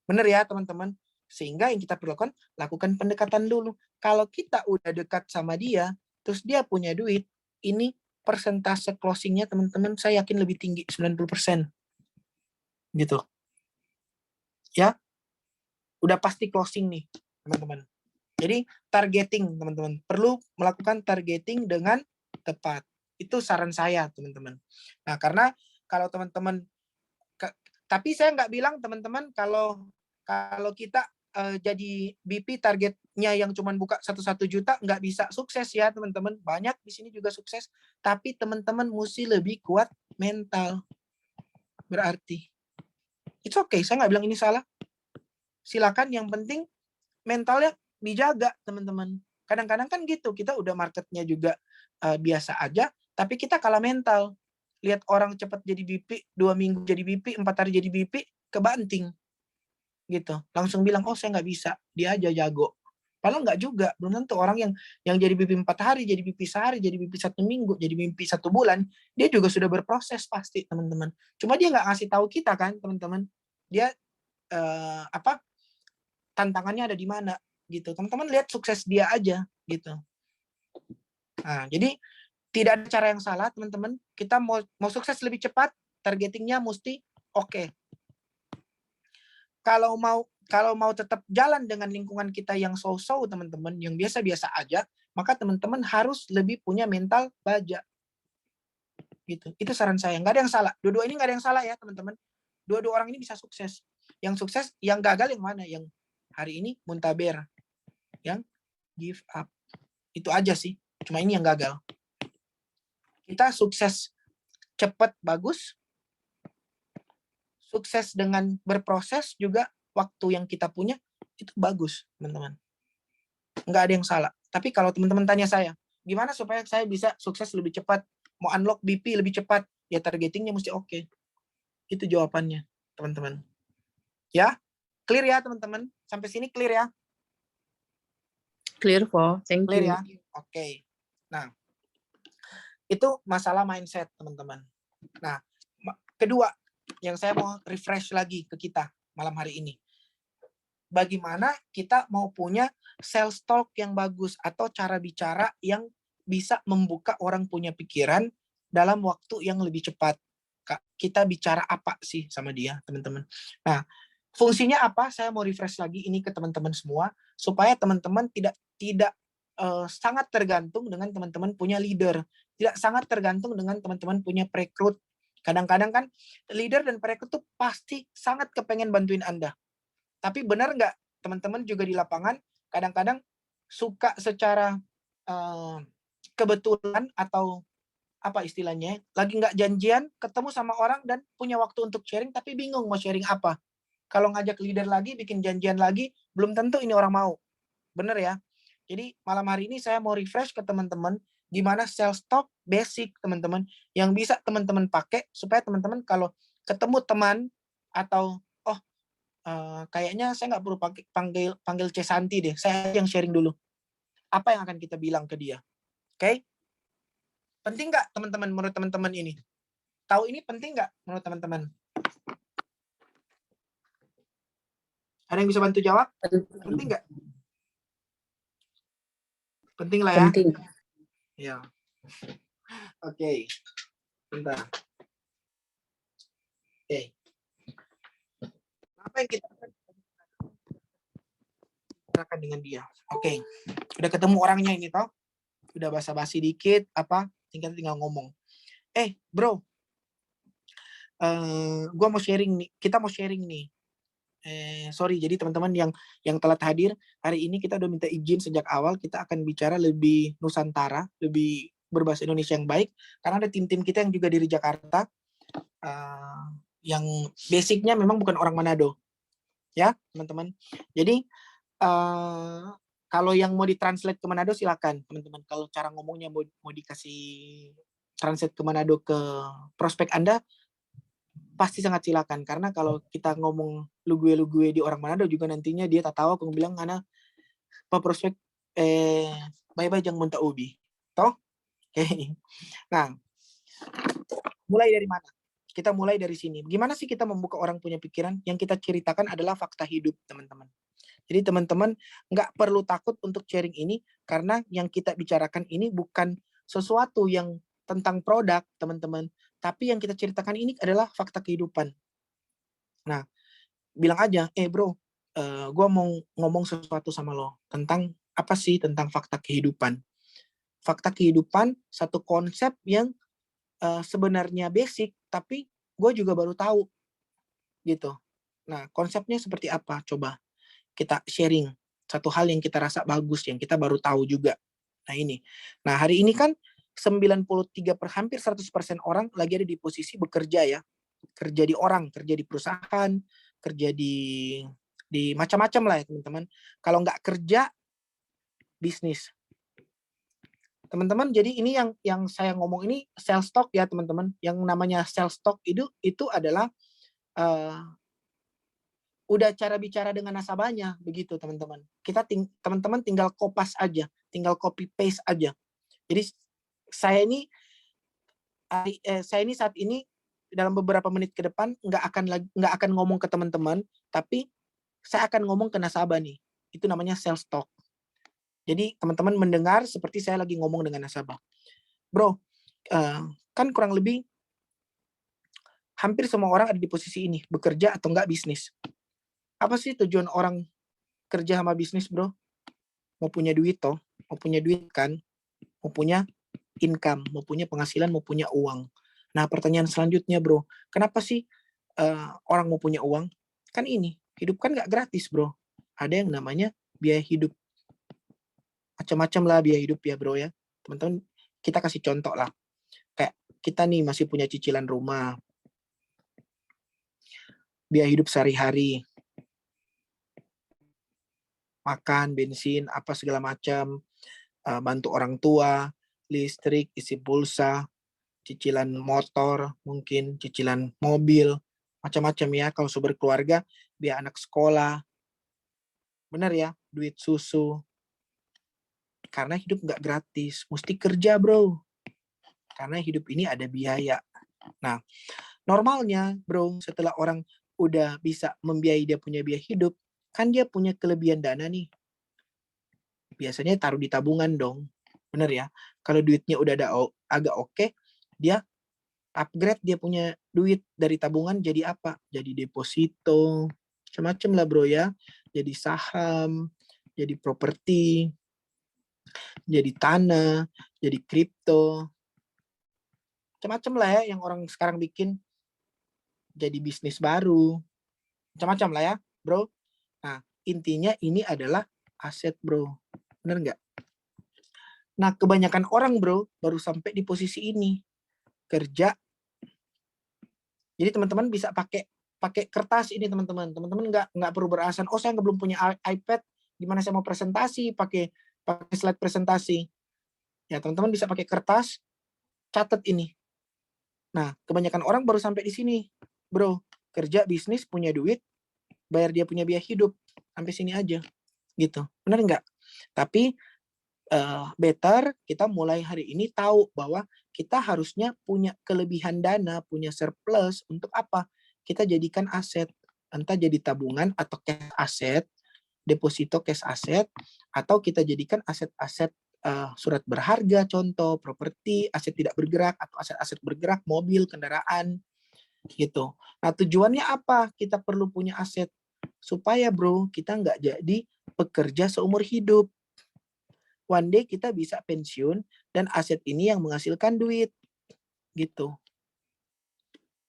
S1: Bener ya teman-teman? Sehingga yang kita perlukan, lakukan pendekatan dulu. Kalau kita udah dekat sama dia, terus dia punya duit, ini persentase closingnya teman-teman saya yakin lebih tinggi, 90%. Gitu. Ya, udah pasti closing nih teman-teman. Jadi targeting teman-teman, perlu melakukan targeting dengan tepat. Itu saran saya teman-teman. Nah karena kalau teman-teman, tapi saya nggak bilang teman-teman kalau kita jadi BP targetnya yang cuma buka 1 juta nggak bisa sukses ya teman-teman. Banyak di sini juga sukses, tapi teman-teman mesti lebih kuat mental. Berarti it's okay, saya nggak bilang ini salah. Silakan, yang penting mentalnya dijaga teman-teman. Kadang-kadang kan gitu, kita udah marketnya juga biasa aja, tapi kita kalah mental. Lihat orang cepat jadi BP, 2 minggu jadi BP, 4 hari jadi BP, kebanting. Gitu. Langsung bilang, oh saya nggak bisa, dia aja jago. Padahal nggak juga, belum tentu orang yang jadi BP 4 hari, jadi BP sehari, jadi BP 1 minggu, jadi BP 1 bulan, dia juga sudah berproses pasti teman-teman. Cuma dia nggak ngasih tahu kita kan teman-teman. Dia tantangannya ada di mana gitu. Teman-teman lihat sukses dia aja gitu. Nah, jadi tidak ada cara yang salah teman-teman. Kita mau sukses lebih cepat, targetingnya mesti oke. Kalau mau tetap jalan dengan lingkungan kita yang so-so teman-teman, yang biasa-biasa aja, maka teman-teman harus lebih punya mental baja. Gitu. Itu saran saya. Nggak ada yang salah. Dua-dua ini nggak ada yang salah ya teman-teman. Dua-dua orang ini bisa sukses. Yang sukses, yang gagal yang mana? Yang hari ini muntaber, yang give up. Itu aja sih. Cuma ini yang gagal. Kita sukses cepat bagus. Sukses dengan berproses juga, waktu yang kita punya itu bagus, teman-teman. Nggak ada yang salah. Tapi kalau teman-teman tanya saya, gimana supaya saya bisa sukses lebih cepat, mau unlock BP lebih cepat, ya targetingnya mesti oke. Itu jawabannya, teman-teman. Ya, clear ya teman-teman? Sampai sini clear ya?
S2: Clear, Po. Thank
S1: Clear
S2: you.
S1: ya? Oke. Nah, itu masalah mindset, teman-teman. Nah, kedua, yang saya mau refresh lagi ke kita malam hari ini. Bagaimana kita mau punya sales talk yang bagus atau cara bicara yang bisa membuka orang punya pikiran dalam waktu yang lebih cepat. Kita bicara apa sih sama dia, teman-teman? Nah, fungsinya apa? Saya mau refresh lagi ini ke teman-teman semua supaya teman-teman tidak sangat tergantung dengan teman-teman punya leader, tidak sangat tergantung dengan teman-teman punya perekrut. Kadang-kadang kan leader dan perekrut tuh pasti sangat kepengen bantuin Anda. Tapi benar nggak teman-teman juga di lapangan kadang-kadang suka secara kebetulan atau apa istilahnya, lagi nggak janjian ketemu sama orang dan punya waktu untuk sharing tapi bingung mau sharing apa. Kalau ngajak leader lagi, bikin janjian lagi, belum tentu ini orang mau. Bener ya? Jadi malam hari ini saya mau refresh ke teman-teman gimana sales talk basic teman-teman yang bisa teman-teman pakai supaya teman-teman kalau ketemu teman atau kayaknya saya nggak perlu panggil C Santi deh, saya yang sharing dulu. Apa yang akan kita bilang ke dia? Oke? Penting nggak teman-teman menurut teman-teman ini? Tahu ini penting nggak menurut teman-teman? Ada yang bisa bantu jawab? Penting nggak? Penting lah ya.
S2: Penting.
S1: Ya. Oke. Bentar. Oke. Apa yang kita bicarakan dengan dia? Oke. Udah ketemu orangnya ini toh. Udah basa-basi dikit apa? Tinggal ngomong. Bro. Gua mau sharing nih. Kita mau sharing nih. Sorry, jadi teman-teman yang telat hadir hari ini kita udah minta izin sejak awal, kita akan bicara lebih Nusantara, lebih berbahasa Indonesia yang baik, karena ada tim-tim kita yang juga dari Jakarta, yang basicnya memang bukan orang Manado, ya teman-teman. Jadi kalau yang mau ditranslate ke Manado silakan teman-teman. Kalau cara ngomongnya mau dikasih translate ke Manado ke prospek Anda, pasti sangat silakan, karena kalau kita ngomong lu gue di orang Manado juga nantinya dia tak tahu aku bilang ana apa prospek bye jangan muntah ubi toh. Oke. Nah, mulai dari mana? Kita mulai dari sini. Gimana sih kita membuka orang punya pikiran? Yang kita ceritakan adalah fakta hidup, teman-teman. Jadi teman-teman nggak perlu takut untuk sharing ini, karena yang kita bicarakan ini bukan sesuatu yang tentang produk, teman-teman. Tapi yang kita ceritakan ini adalah fakta kehidupan. Nah, bilang aja, bro, gue mau ngomong sesuatu sama lo. Tentang apa sih? Tentang fakta kehidupan. Fakta kehidupan, satu konsep yang sebenarnya basic, tapi gue juga baru tahu. Gitu. Nah, konsepnya seperti apa? Coba kita sharing. Satu hal yang kita rasa bagus, yang kita baru tahu juga. Nah, ini. Nah, hari ini kan hampir 100% orang lagi ada di posisi bekerja ya. Kerja di orang, kerja di perusahaan, kerja di macam-macam lah ya teman-teman. Kalau nggak kerja, bisnis. Teman-teman, jadi ini yang saya ngomong ini sales talk ya teman-teman. Yang namanya sales talk itu adalah udah cara bicara dengan nasabahnya begitu teman-teman. Teman-teman tinggal kopas aja, tinggal copy paste aja. Jadi saya ini saat ini dalam beberapa menit ke depan nggak akan ngomong ke teman-teman, tapi saya akan ngomong ke nasabah nih. Itu namanya sales talk. Jadi teman-teman mendengar seperti saya lagi ngomong dengan nasabah. Bro, kan kurang lebih hampir semua orang ada di posisi ini, bekerja atau enggak bisnis. Apa sih tujuan orang kerja sama bisnis, bro? Mau punya duit toh, mau punya duit kan, mau punya income, mau punya penghasilan, mau punya uang. Nah, pertanyaan selanjutnya, bro, kenapa sih orang mau punya uang? Kan ini, hidup kan nggak gratis, bro. Ada yang namanya biaya hidup. Macam-macam lah biaya hidup ya, bro ya. Teman-teman, kita kasih contoh lah. Kayak kita nih masih punya cicilan rumah, biaya hidup sehari-hari, makan, bensin, apa segala macam, bantu orang tua, listrik, isi pulsa, cicilan motor, mungkin cicilan mobil, macam-macam ya. Kalau sumber keluarga, biaya anak sekolah, benar ya, duit susu. Karena hidup nggak gratis, mesti kerja bro. Karena hidup ini ada biaya. Nah, normalnya bro, setelah orang udah bisa membiayai dia punya biaya hidup, kan dia punya kelebihan dana nih. Biasanya taruh di tabungan dong. Bener ya? Kalau duitnya udah ada agak oke, dia upgrade dia punya duit dari tabungan jadi apa? Jadi deposito, macam-macam lah bro ya. Jadi saham, jadi properti, jadi tanah, jadi kripto. Macam-macam lah ya yang orang sekarang bikin. Jadi bisnis baru. Macam-macam lah ya bro. Nah, intinya ini adalah aset bro. Bener nggak? Nah, kebanyakan orang bro baru sampai di posisi ini. Kerja. Jadi teman-teman bisa pakai kertas ini teman-teman. Teman-teman nggak perlu beralasan, oh saya belum punya iPad, gimana saya mau presentasi, pakai slide presentasi. Ya teman-teman bisa pakai kertas, catat ini. Nah, kebanyakan orang baru sampai di sini. Bro, kerja, bisnis, punya duit, bayar dia punya biaya hidup. Sampai sini aja. Gitu. Benar nggak? Tapi better kita mulai hari ini tahu bahwa kita harusnya punya kelebihan dana, punya surplus untuk apa? Kita jadikan aset, entah jadi tabungan atau cash aset, deposito cash aset, atau kita jadikan aset-aset surat berharga, contoh properti, aset tidak bergerak atau aset-aset bergerak, mobil, kendaraan, gitu. Nah, tujuannya apa? Kita perlu punya aset supaya bro kita nggak jadi pekerja seumur hidup. One day kita bisa pensiun dan aset ini yang menghasilkan duit, gitu.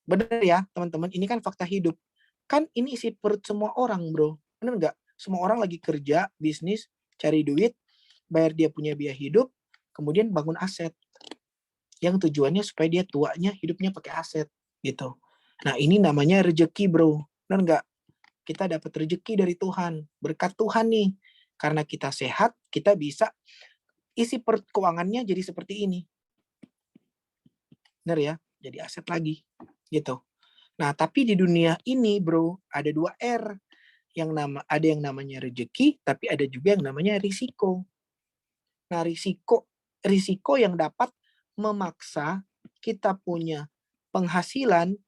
S1: Bener ya teman-teman, ini kan fakta hidup. Kan ini isi perut semua orang bro, bener nggak? Semua orang lagi kerja, bisnis, cari duit, bayar dia punya biaya hidup, kemudian bangun aset. Yang tujuannya supaya dia tuanya hidupnya pakai aset, gitu. Nah ini namanya rezeki bro, bener nggak? Kita dapat rezeki dari Tuhan, berkat Tuhan nih. Karena kita sehat, kita bisa isi perut keuangannya jadi seperti ini. Bener ya? Jadi aset lagi, gitu. Nah, tapi di dunia ini, bro, ada 2 R. Ada yang namanya rezeki, tapi ada juga yang namanya risiko. Nah, risiko yang dapat memaksa kita punya penghasilan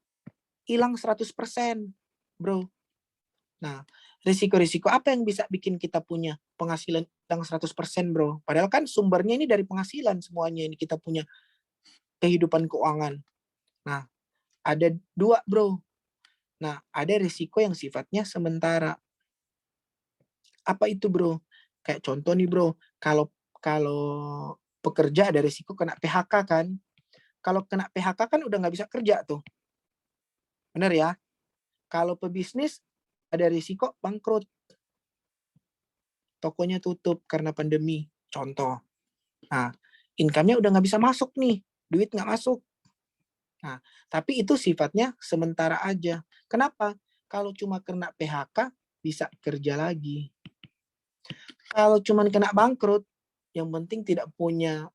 S1: hilang 100%, bro. Nah, risiko-risiko apa yang bisa bikin kita punya penghasilan hilang 100%, bro? Padahal kan sumbernya ini dari penghasilan semuanya ini kita punya kehidupan keuangan. Nah, ada 2, bro. Nah, ada risiko yang sifatnya sementara. Apa itu, bro? Kayak contoh nih, bro. Kalau kalau pekerja ada risiko kena PHK kan. Kalau kena PHK kan udah nggak bisa kerja tuh. Bener ya? Kalau pebisnis ada risiko bangkrut. Tokonya tutup karena pandemi. Contoh. Nah, income-nya udah nggak bisa masuk nih. Duit nggak masuk. Nah, tapi itu sifatnya sementara aja. Kenapa? Kalau cuma kena PHK, bisa kerja lagi. Kalau cuma kena bangkrut, yang penting tidak punya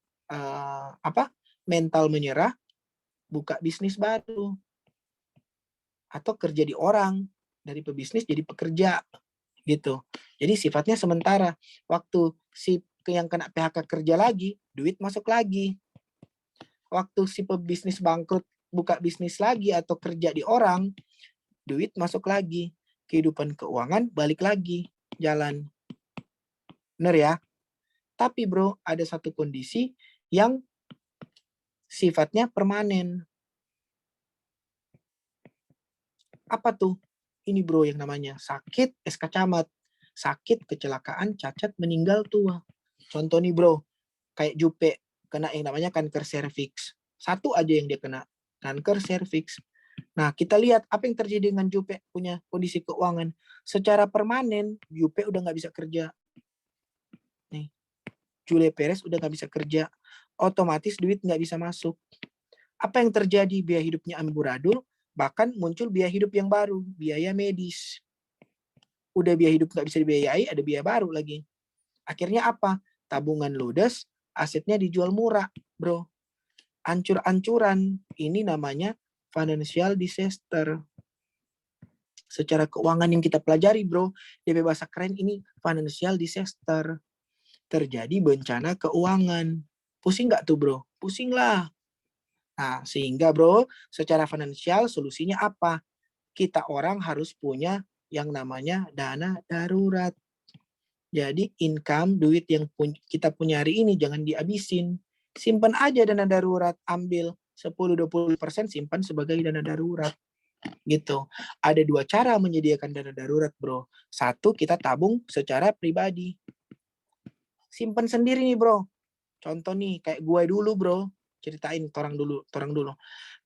S1: mental menyerah, buka bisnis baru. Atau kerja di orang, dari pebisnis jadi pekerja. Gitu. Jadi sifatnya sementara. Waktu si yang kena PHK kerja lagi, duit masuk lagi. Waktu si pebisnis bangkrut, buka bisnis lagi atau kerja di orang, duit masuk lagi. Kehidupan keuangan balik lagi jalan. Bener ya? Tapi bro, ada satu kondisi yang sifatnya permanen. Apa tuh? Ini bro yang namanya sakit SK Camat. Sakit, kecelakaan, cacat, meninggal tua. Contoh nih bro, kayak Jupe kena yang namanya kanker serviks. Satu aja yang dia kena, kanker serviks. Nah, kita lihat apa yang terjadi dengan Jupe punya kondisi keuangan. Secara permanen, Jupe udah nggak bisa kerja. Nih, Julia Perez udah nggak bisa kerja. Otomatis duit nggak bisa masuk. Apa yang terjadi? Biaya hidupnya amburadul, bahkan muncul biaya hidup yang baru, biaya medis. Udah biaya hidup nggak bisa dibiayai, ada biaya baru lagi. Akhirnya apa? Tabungan ludes, asetnya dijual murah, bro. Ancur-ancuran. Ini namanya financial disaster. Secara keuangan yang kita pelajari, bro, DP bahasa keren ini financial disaster. Terjadi bencana keuangan. Pusing nggak tuh, bro? Pusing lah. Nah, sehingga, bro, secara finansial solusinya apa? Kita orang harus punya yang namanya dana darurat. Jadi income, duit yang kita punya hari ini jangan dihabisin. Simpan aja dana darurat, ambil 10-20% simpan sebagai dana darurat. Gitu. Ada 2 cara menyediakan dana darurat, bro. Satu, kita tabung secara pribadi. Simpan sendiri nih, bro. Contoh nih, kayak gue dulu, bro. Ceritain orang dulu.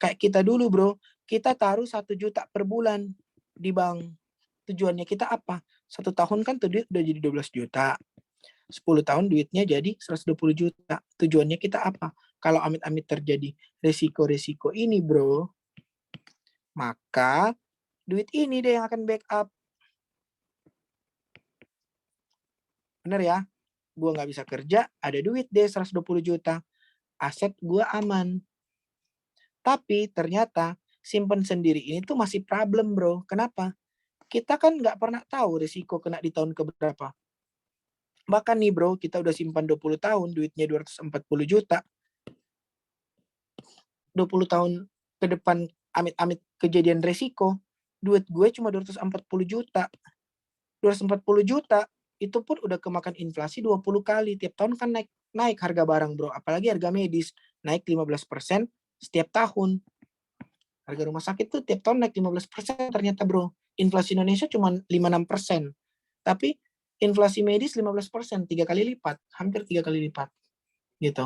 S1: Kayak kita dulu, bro. Kita taruh 1 juta per bulan di bank. Tujuannya kita apa? 1 tahun kan tuh duit udah jadi 12 juta. 10 tahun duitnya jadi 120 juta. Tujuannya kita apa? Kalau amit-amit terjadi resiko-resiko ini, bro, maka duit ini deh yang akan backup. Bener ya? Gue nggak bisa kerja, ada duit deh 120 juta. Aset gue aman. Tapi ternyata simpen sendiri ini tuh masih problem, bro. Kenapa? Kita kan nggak pernah tahu resiko kena di tahun keberapa. Bahkan nih bro, kita udah simpan 20 tahun, duitnya 240 juta. 20 tahun ke depan amit-amit kejadian resiko, duit gue cuma 240 juta. 240 juta, itu pun udah kemakan inflasi 20 kali. Tiap tahun kan naik naik harga barang, bro. Apalagi harga medis, naik 15% setiap tahun. Harga rumah sakit tuh tiap tahun naik 15% ternyata, bro. Inflasi Indonesia cuma 5-6%. Tapi inflasi medis 15%, 3 kali lipat, hampir 3 kali lipat. Gitu.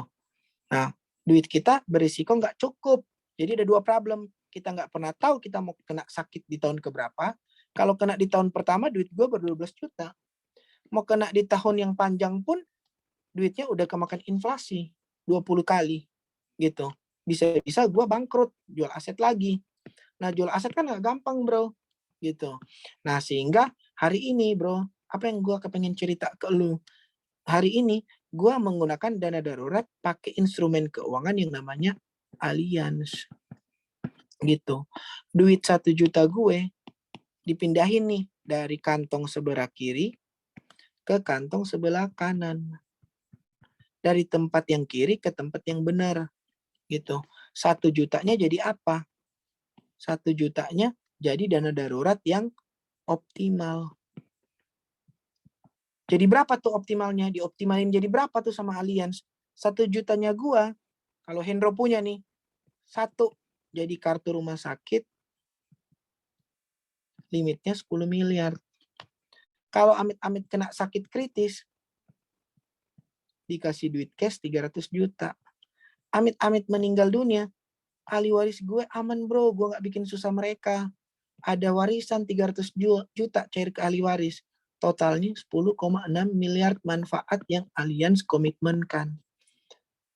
S1: Nah, duit kita berisiko nggak cukup. Jadi ada 2 problem. Kita nggak pernah tahu kita mau kena sakit di tahun keberapa. Kalau kena di tahun pertama, duit gue baru 12 juta. Mau kena di tahun yang panjang pun, duitnya udah kemakan inflasi 20 kali. Gitu. Bisa-bisa gue bangkrut, jual aset lagi. Nah, jual aset kan nggak gampang, bro. Gitu. Nah, sehingga hari ini, bro, apa yang gue kepengen cerita ke lu? Hari ini, gue menggunakan dana darurat pakai instrumen keuangan yang namanya Allianz. Gitu. Duit 1 juta gue dipindahin nih dari kantong sebelah kiri ke kantong sebelah kanan. Dari tempat yang kiri ke tempat yang benar. Gitu. 1 jutanya jadi apa? 1 jutanya jadi dana darurat yang optimal. Jadi berapa tuh optimalnya? Dioptimalin jadi berapa tuh sama Allianz? 1 jutanya gua, kalau Hendro punya nih, 1 jadi kartu rumah sakit, limitnya 10 miliar. Kalau amit-amit kena sakit kritis, dikasih duit cash 300 juta. Amit-amit meninggal dunia, ahli waris gue aman, bro, gue nggak bikin susah mereka. Ada warisan 300 juta cair ke ahli waris. Totalnya 10,6 miliar manfaat yang Allianz komitmenkan.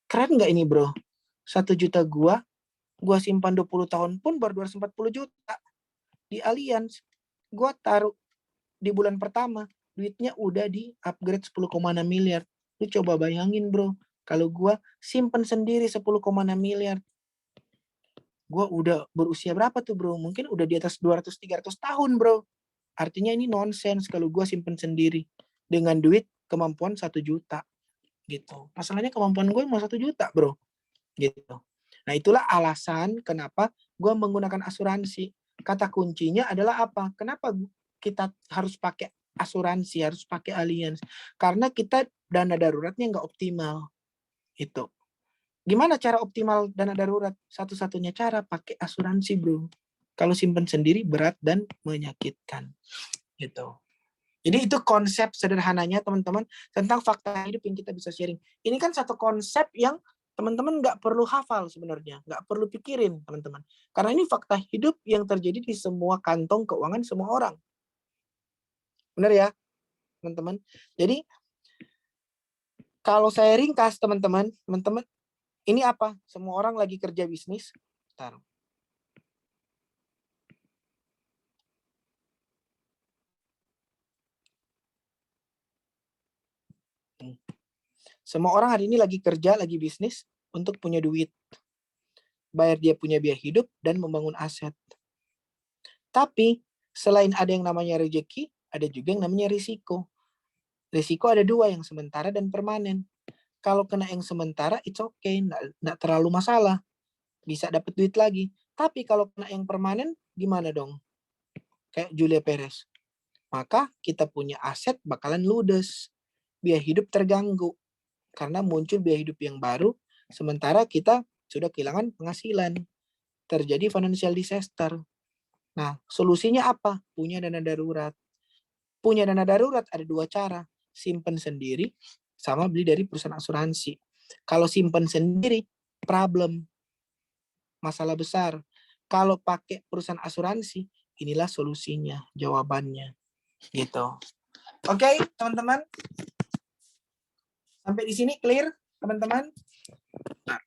S1: Keren nggak ini, bro? 1 juta gua simpan 20 tahun pun baru 240 juta. Di Allianz, gua taruh di bulan pertama, duitnya udah di upgrade 10,6 miliar. Lu coba bayangin, bro, kalau gua simpan sendiri 10,6 miliar. Gua udah berusia berapa tuh, bro? Mungkin udah di atas 200-300 tahun, bro. Artinya ini nonsens kalau gua simpan sendiri dengan duit kemampuan 1 juta. Gitu. Masalahnya kemampuan gue mau 1 juta, bro. Gitu. Nah, itulah alasan kenapa gue menggunakan asuransi. Kata kuncinya adalah apa? Kenapa kita harus pakai asuransi, harus pakai Allianz? Karena kita dana daruratnya nggak optimal. Itu. Gimana cara optimal dana darurat? Satu-satunya cara pakai asuransi, bro. Kalau simpan sendiri berat dan menyakitkan. Gitu. Jadi itu konsep sederhananya, teman-teman, tentang fakta hidup yang kita bisa sharing. Ini kan satu konsep yang teman-teman nggak perlu hafal sebenarnya, nggak perlu pikirin, teman-teman. Karena ini fakta hidup yang terjadi di semua kantong keuangan semua orang. Benar ya, teman-teman? Jadi, kalau saya ringkas, teman-teman, ini apa? Semua orang lagi kerja bisnis. Bentar. Semua orang hari ini lagi kerja, lagi bisnis untuk punya duit. Bayar dia punya biaya hidup dan membangun aset. Tapi selain ada yang namanya rezeki, ada juga yang namanya risiko. Risiko ada 2, yang sementara dan permanen. Kalau kena yang sementara, it's okay, nggak terlalu masalah. Bisa dapat duit lagi. Tapi kalau kena yang permanen, gimana dong? Kayak Julia Perez. Maka kita punya aset bakalan ludes. Biaya hidup terganggu. Karena muncul biaya hidup yang baru, sementara kita sudah kehilangan penghasilan. Terjadi financial disaster. Nah, solusinya apa? Punya dana darurat. Punya dana darurat ada 2 cara. Simpan sendiri sama beli dari perusahaan asuransi. Kalau simpan sendiri, problem. Masalah besar. Kalau pakai perusahaan asuransi, inilah solusinya, jawabannya. Gitu. Oke, teman-teman. Sampai di sini clear, teman-teman? Nah.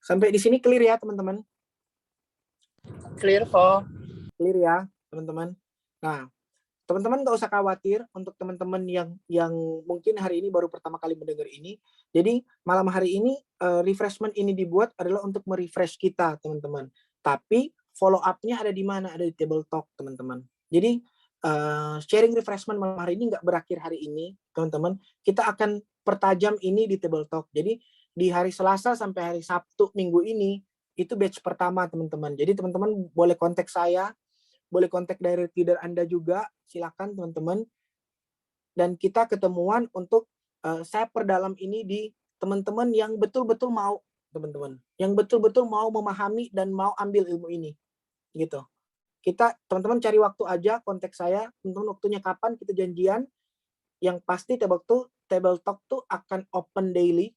S1: Sampai di sini clear ya, teman-teman?
S2: Clear kok.
S1: Clear ya, teman-teman? Nah, teman-teman nggak usah khawatir untuk teman-teman yang mungkin hari ini baru pertama kali mendengar ini. Jadi malam hari ini refreshment ini dibuat adalah untuk merefresh kita, teman-teman. Tapi follow up-nya ada di mana? Ada di Table Talk, teman-teman. Jadi sharing refreshment malam hari ini nggak berakhir hari ini, teman-teman. Kita akan pertajam ini di Table Talk. Jadi di hari Selasa sampai hari Sabtu minggu ini, itu batch pertama teman-teman. Jadi teman-teman boleh kontak saya, boleh kontak direct leader Anda juga, silakan teman-teman. Dan kita ketemuan untuk saya perdalam ini di teman-teman yang betul-betul mau, teman-teman. Yang betul-betul mau memahami dan mau ambil ilmu ini. Gitu. Kita teman-teman cari waktu aja, kontak saya, teman-teman waktunya kapan kita janjian. Yang pasti table talk tuh akan open daily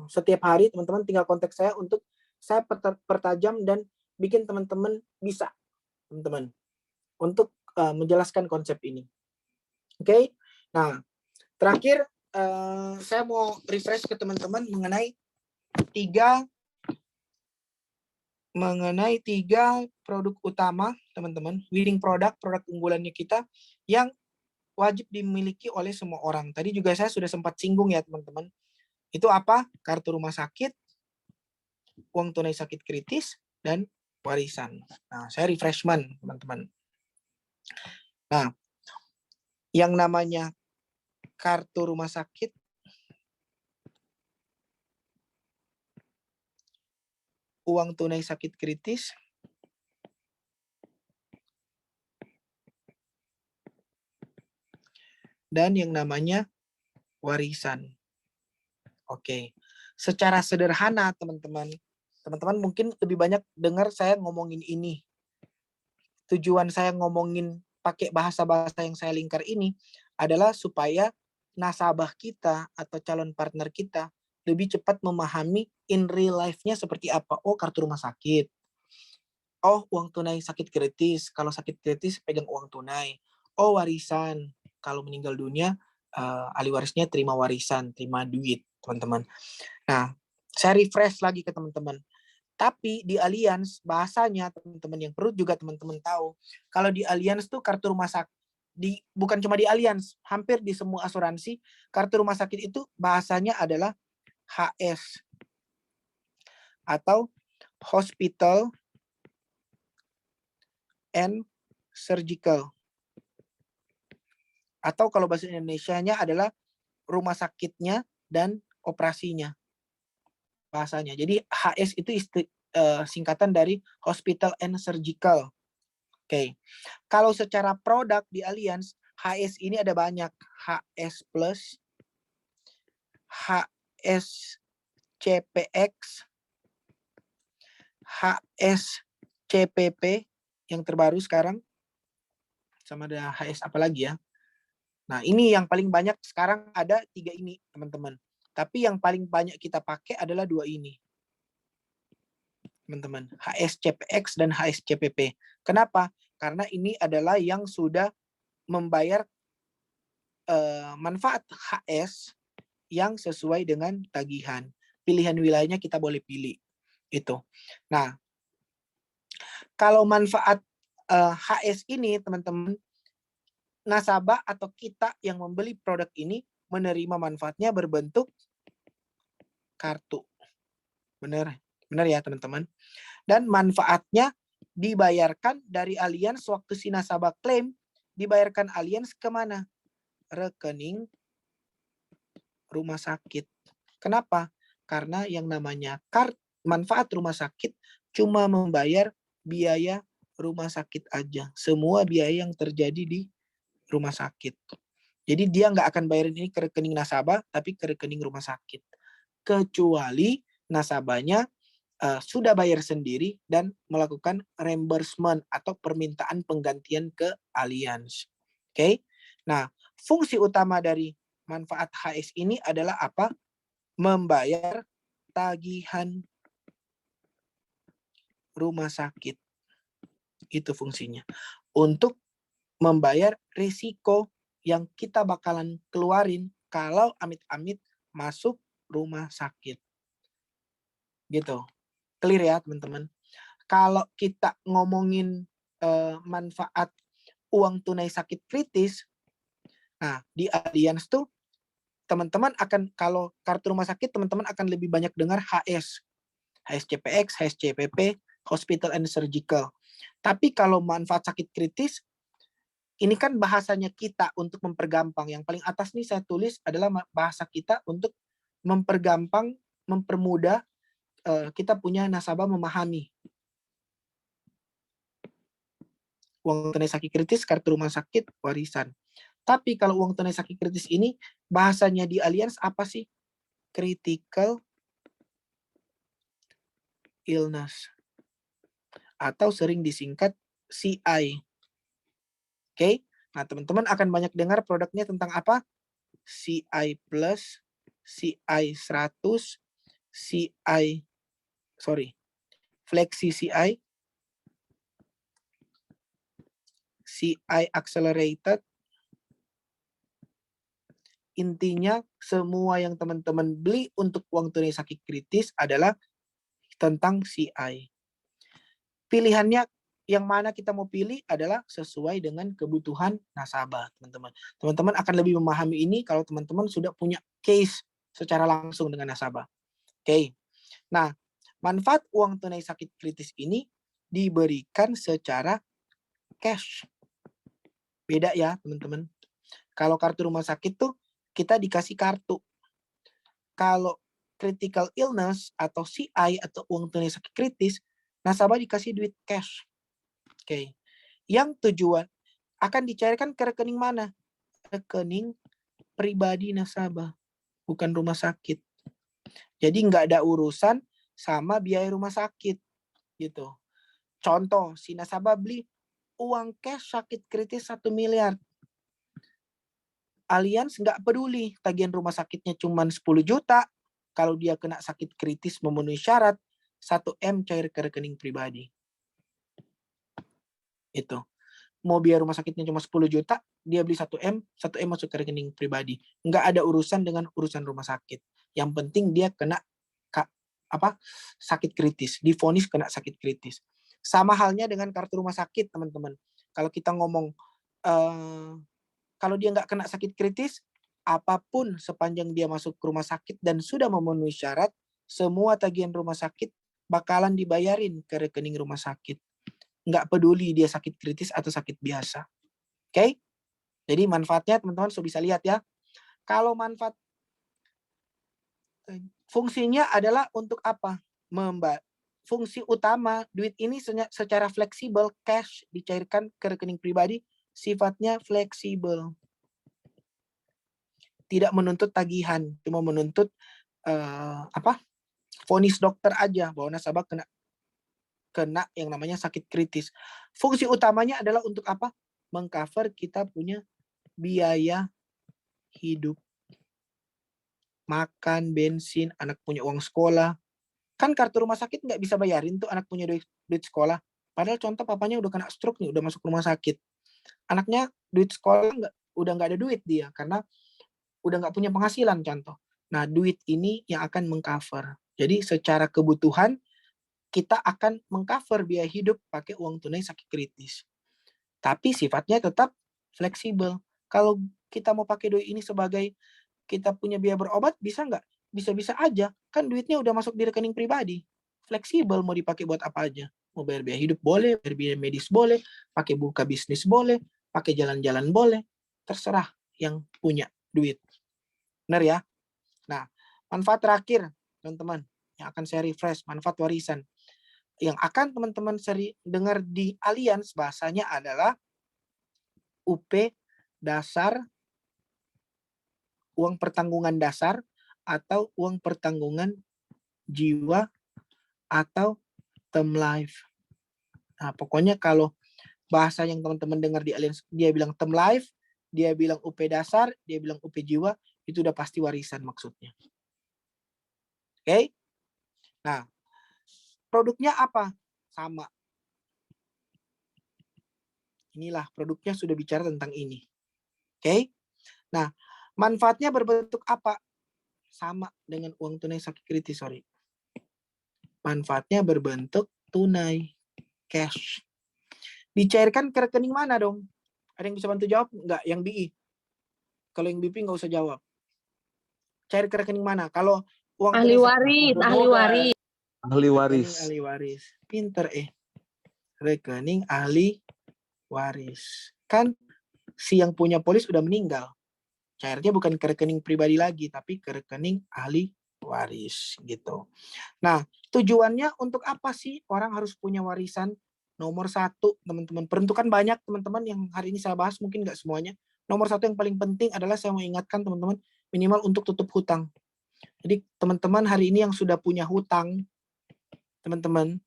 S1: setiap hari, teman-teman tinggal kontak saya untuk saya pertajam dan bikin teman-teman bisa, teman-teman, untuk menjelaskan konsep ini. Oke? Nah, terakhir saya mau refresh ke teman-teman mengenai tiga produk utama, teman-teman, winning product unggulannya kita yang wajib dimiliki oleh semua orang. Tadi juga saya sudah sempat singgung ya, teman-teman. Itu apa? Kartu rumah sakit, uang tunai sakit kritis, dan warisan. Nah, saya refreshment, teman-teman. Nah, yang namanya kartu rumah sakit, uang tunai sakit kritis, dan yang namanya warisan. Oke. Secara sederhana, teman-teman mungkin lebih banyak dengar saya ngomongin ini. Tujuan saya ngomongin pakai bahasa-bahasa yang saya lingkar ini adalah supaya nasabah kita atau calon partner kita lebih cepat memahami in real life-nya seperti apa. Oh, kartu rumah sakit. Oh, uang tunai sakit kritis. Kalau sakit kritis pegang uang tunai. Oh, warisan. Kalau meninggal dunia, ahli warisnya terima warisan, terima duit, teman-teman. Nah, saya refresh lagi ke teman-teman. Tapi di Allianz, bahasanya teman-teman yang perlu juga teman-teman tahu, kalau di Allianz tuh kartu rumah sakit, bukan cuma di Allianz, hampir di semua asuransi, kartu rumah sakit itu bahasanya adalah HS atau Hospital and Surgical. Atau kalau bahasa Indonesianya adalah rumah sakitnya dan operasinya. Bahasanya. Jadi HS itu singkatan dari Hospital and Surgical. Oke. Kalau secara produk di Allianz, HS ini ada banyak. HS Plus, HS CPX, HS CPP yang terbaru sekarang. Sama ada HS apa lagi ya? Nah, ini yang paling banyak sekarang ada 3 ini, teman-teman. Tapi yang paling banyak kita pakai adalah 2 ini. Teman-teman, HSCPX dan HSCPP. Kenapa? Karena ini adalah yang sudah membayar manfaat HS yang sesuai dengan tagihan. Pilihan wilayahnya kita boleh pilih. Itu. Nah, kalau manfaat HS ini, teman-teman, nasabah atau kita yang membeli produk ini menerima manfaatnya berbentuk kartu. Benar ya, teman-teman. Dan manfaatnya dibayarkan dari Allianz waktu si nasabah klaim, dibayarkan Allianz kemana? Rekening rumah sakit. Kenapa? Karena yang namanya manfaat rumah sakit cuma membayar biaya rumah sakit aja. Semua biaya yang terjadi di rumah sakit. Jadi dia nggak akan bayarin ini ke rekening nasabah, tapi ke rekening rumah sakit. Kecuali nasabahnya sudah bayar sendiri dan melakukan reimbursement atau permintaan penggantian ke Allianz. Oke. Nah, fungsi utama dari manfaat HS ini adalah apa? Membayar tagihan rumah sakit. Itu fungsinya. Untuk membayar risiko yang kita bakalan keluarin kalau amit-amit masuk rumah sakit. Gitu. Clear ya, teman-teman. Kalau kita ngomongin manfaat uang tunai sakit kritis, nah di Allianz tuh teman-teman akan, kalau kartu rumah sakit teman-teman akan lebih banyak dengar HS, HSCPX, HSCPP, Hospital and Surgical. Tapi kalau manfaat sakit kritis, ini kan bahasanya kita untuk mempergampang. Yang paling atas nih saya tulis adalah bahasa kita untuk mempergampang mempermudah kita punya nasabah memahami. Uang tunai sakit kritis, kartu rumah sakit, warisan. Tapi kalau uang tunai sakit kritis ini, bahasanya di Allianz apa sih? Critical illness. Atau sering disingkat CI. Oke? Nah, teman-teman akan banyak dengar produknya tentang apa? CI Plus, CI 100, Flexi CI, CI Accelerated. Intinya semua yang teman-teman beli untuk uang tunai sakit kritis adalah tentang CI. Pilihannya yang mana kita mau pilih adalah sesuai dengan kebutuhan nasabah, teman-teman. Teman-teman akan lebih memahami ini kalau teman-teman sudah punya case secara langsung dengan nasabah. Oke. Nah, manfaat uang tunai sakit kritis ini diberikan secara cash. Beda ya, teman-teman. Kalau kartu rumah sakit tuh kita dikasih kartu. Kalau critical illness atau CI atau uang tunai sakit kritis, nasabah dikasih duit cash. Oke. Yang tujuan akan dicairkan ke rekening mana? Rekening pribadi nasabah, bukan rumah sakit. Jadi nggak ada urusan sama biaya rumah sakit gitu. Contoh, si nasabah beli uang cash sakit kritis 1 miliar. Allianz nggak peduli tagihan rumah sakitnya cuma 10 juta. Kalau dia kena sakit kritis memenuhi syarat, 1 M cair ke rekening pribadi. Itu. Mau biaya rumah sakitnya cuma 10 juta, dia beli 1 M masuk ke rekening pribadi. Nggak ada urusan dengan urusan rumah sakit. Yang penting dia kena sakit kritis, divonis kena sakit kritis. Sama halnya dengan kartu rumah sakit, teman-teman. Kalau kita ngomong kalau dia nggak kena sakit kritis, apapun sepanjang dia masuk ke rumah sakit dan sudah memenuhi syarat, semua tagihan rumah sakit bakalan dibayarin ke rekening rumah sakit. Nggak peduli dia sakit kritis atau sakit biasa. Oke? Jadi manfaatnya teman-teman sudah bisa lihat ya. Kalau manfaat fungsinya adalah untuk apa? Fungsi utama duit ini secara fleksibel cash dicairkan ke rekening pribadi, sifatnya fleksibel. Tidak menuntut tagihan, cuma menuntut vonis dokter aja bahwa nasabah kena yang namanya sakit kritis. Fungsi utamanya adalah untuk apa? Mengcover kita punya biaya hidup. Makan, bensin, anak punya uang sekolah. Kan kartu rumah sakit nggak bisa bayarin tuh anak punya duit sekolah. Padahal contoh papanya udah kena stroke nih, udah masuk rumah sakit. Anaknya duit sekolah udah nggak ada duit dia karena udah nggak punya penghasilan contoh. Nah, duit ini yang akan mengcover. Jadi secara kebutuhan kita akan mengcover biaya hidup pakai uang tunai sakit kritis. Tapi sifatnya tetap fleksibel. Kalau kita mau pakai duit ini sebagai kita punya biaya berobat, bisa nggak? Bisa-bisa aja. Kan duitnya udah masuk di rekening pribadi. Fleksibel mau dipakai buat apa aja. Mau bayar biaya hidup boleh, bayar biaya medis boleh, pakai buka bisnis boleh, pakai jalan-jalan boleh. Terserah yang punya duit. Benar ya? Nah, manfaat terakhir, teman-teman, yang akan saya refresh, manfaat warisan. Yang akan teman-teman sering dengar di Allianz, bahasanya adalah UP dasar, uang pertanggungan dasar, atau uang pertanggungan jiwa, atau term life. Nah, pokoknya kalau bahasa yang teman-teman dengar di Allianz, dia bilang term life, dia bilang UP dasar, dia bilang UP jiwa, itu udah pasti warisan maksudnya. Oke? Nah, produknya apa? Sama. Inilah produknya sudah bicara tentang ini. Oke? Nah, manfaatnya berbentuk apa? Sama dengan uang tunai sakit kritis, sorry. Manfaatnya berbentuk tunai, cash. Dicairkan ke rekening mana dong? Ada yang bisa bantu jawab? Enggak, yang BI. Kalau yang BP nggak usah jawab. Cair ke rekening mana? Kalau uang
S3: Ahli
S1: tunai
S3: waris, ahli waris.
S4: Ahli waris.
S1: Rekening ahli waris. Pinter rekening ahli waris. Kan si yang punya polis udah meninggal. Cairnya bukan ke rekening pribadi lagi, tapi ke rekening ahli waris gitu. Nah, tujuannya untuk apa sih orang harus punya warisan? Nomor satu, teman-teman, peruntukan banyak teman-teman yang hari ini saya bahas, mungkin nggak semuanya. Nomor satu yang paling penting adalah saya mau ingatkan teman-teman, minimal untuk tutup hutang. Jadi teman-teman hari ini yang sudah punya hutang, teman-teman,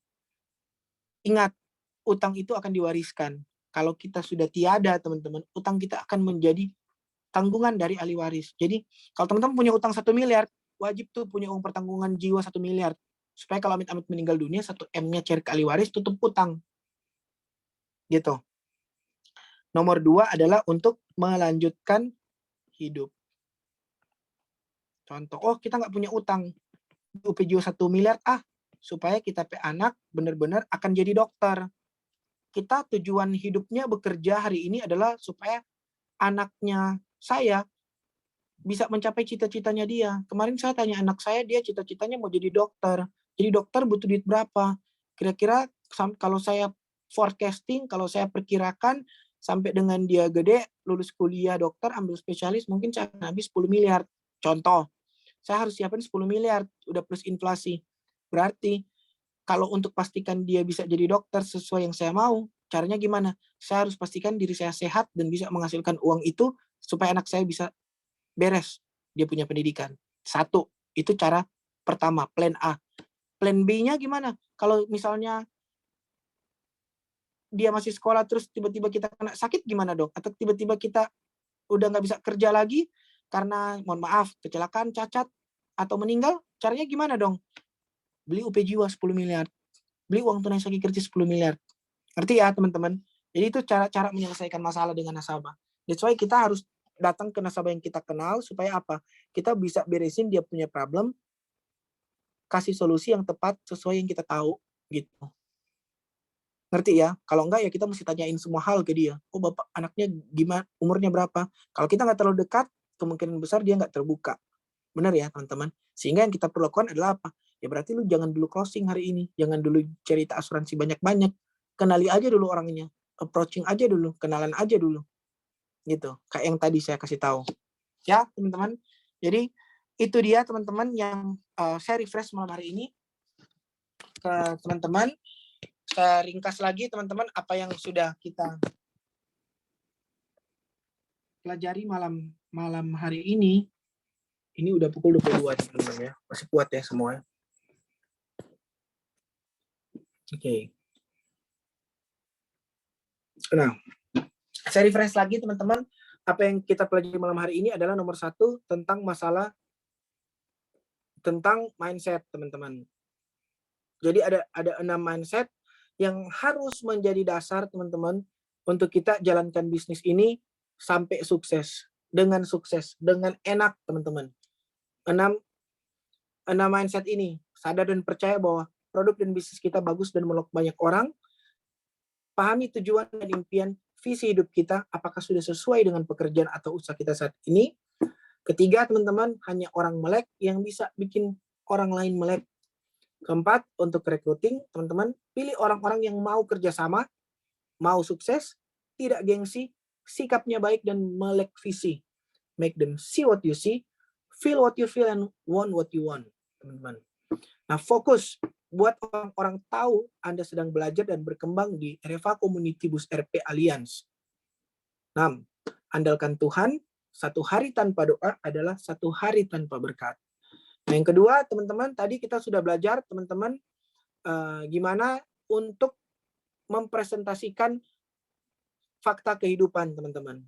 S1: ingat, utang itu akan diwariskan. Kalau kita sudah tiada, teman-teman, utang kita akan menjadi tanggungan dari ahli waris. Jadi kalau teman-teman punya utang 1 miliar, wajib tuh punya uang pertanggungan jiwa 1 miliar. Supaya kalau amit-amit meninggal dunia, 1 M-nya cari ke ahli waris, tutup utang. Gitu. Nomor 2 adalah untuk melanjutkan hidup. Contoh, oh kita nggak punya utang, UPJO 1 miliar, supaya kita anak benar-benar akan jadi dokter. Kita tujuan hidupnya bekerja hari ini adalah supaya anaknya saya bisa mencapai cita-citanya dia. Kemarin saya tanya anak saya, dia cita-citanya mau jadi dokter. Jadi dokter butuh duit berapa? Kira-kira kalau saya forecasting, kalau saya perkirakan sampai dengan dia gede, lulus kuliah dokter, ambil spesialis, mungkin saya akan habis 10 miliar. Contoh, saya harus siapin 10 miliar, udah plus inflasi. Berarti, kalau untuk pastikan dia bisa jadi dokter sesuai yang saya mau, caranya gimana? Saya harus pastikan diri saya sehat dan bisa menghasilkan uang itu supaya anak saya bisa beres dia punya pendidikan. 1, itu cara pertama, plan A. Plan B-nya gimana? Kalau misalnya dia masih sekolah terus tiba-tiba kita kena sakit gimana dong? Atau tiba-tiba kita udah nggak bisa kerja lagi karena mohon maaf kecelakaan, cacat, atau meninggal, caranya gimana dong? Beli UP Jiwa 10 miliar. Beli uang tunai sagi kerja 10 miliar. Ngerti ya teman-teman? Jadi itu cara-cara menyelesaikan masalah dengan nasabah. That's why kita harus datang ke nasabah yang kita kenal supaya apa? Kita bisa beresin dia punya problem, kasih solusi yang tepat sesuai yang kita tahu gitu. Ngerti ya? Kalau enggak ya kita mesti tanyain semua hal ke dia. Oh bapak anaknya gimana? Umurnya berapa? Kalau kita nggak terlalu dekat, kemungkinan besar dia nggak terbuka. Benar ya teman-teman? Sehingga yang kita perlu lakukan adalah apa? Ya berarti lu jangan dulu closing hari ini. Jangan dulu cerita asuransi banyak-banyak. Kenali aja dulu orangnya. Approaching aja dulu. Kenalan aja dulu. Gitu. Kayak yang tadi saya kasih tahu. Ya teman-teman. Jadi itu dia teman-teman yang saya refresh malam hari ini ke teman-teman. Saya ringkas lagi teman-teman apa yang sudah kita pelajari malam hari ini. Ini udah pukul 22 teman-teman ya. Masih kuat ya semua. Oke. Nah, saya refresh lagi teman-teman. Apa yang kita pelajari malam hari ini adalah nomor 1 tentang masalah tentang mindset teman-teman. Jadi ada 6 mindset yang harus menjadi dasar teman-teman untuk kita jalankan bisnis ini sampai sukses dengan enak teman-teman. 6 mindset ini sadar dan percaya bahwa produk dan bisnis kita bagus dan melok banyak orang. Pahami tujuan dan impian visi hidup kita apakah sudah sesuai dengan pekerjaan atau usaha kita saat ini. Ketiga teman-teman, hanya orang melek yang bisa bikin orang lain melek. Keempat, untuk recruiting, teman-teman, pilih orang-orang yang mau kerjasama, mau sukses, tidak gengsi, sikapnya baik, dan melek visi. Make them see what you see, feel what you feel, and want what you want, teman-teman. Nah, fokus buat orang-orang tahu Anda sedang belajar dan berkembang di Reva Community Bus RP Alliance. 6. Andalkan Tuhan, 1 hari tanpa doa adalah 1 hari tanpa berkat. Nah, yang kedua, teman-teman, tadi kita sudah belajar, teman-teman, gimana untuk mempresentasikan fakta kehidupan, teman-teman.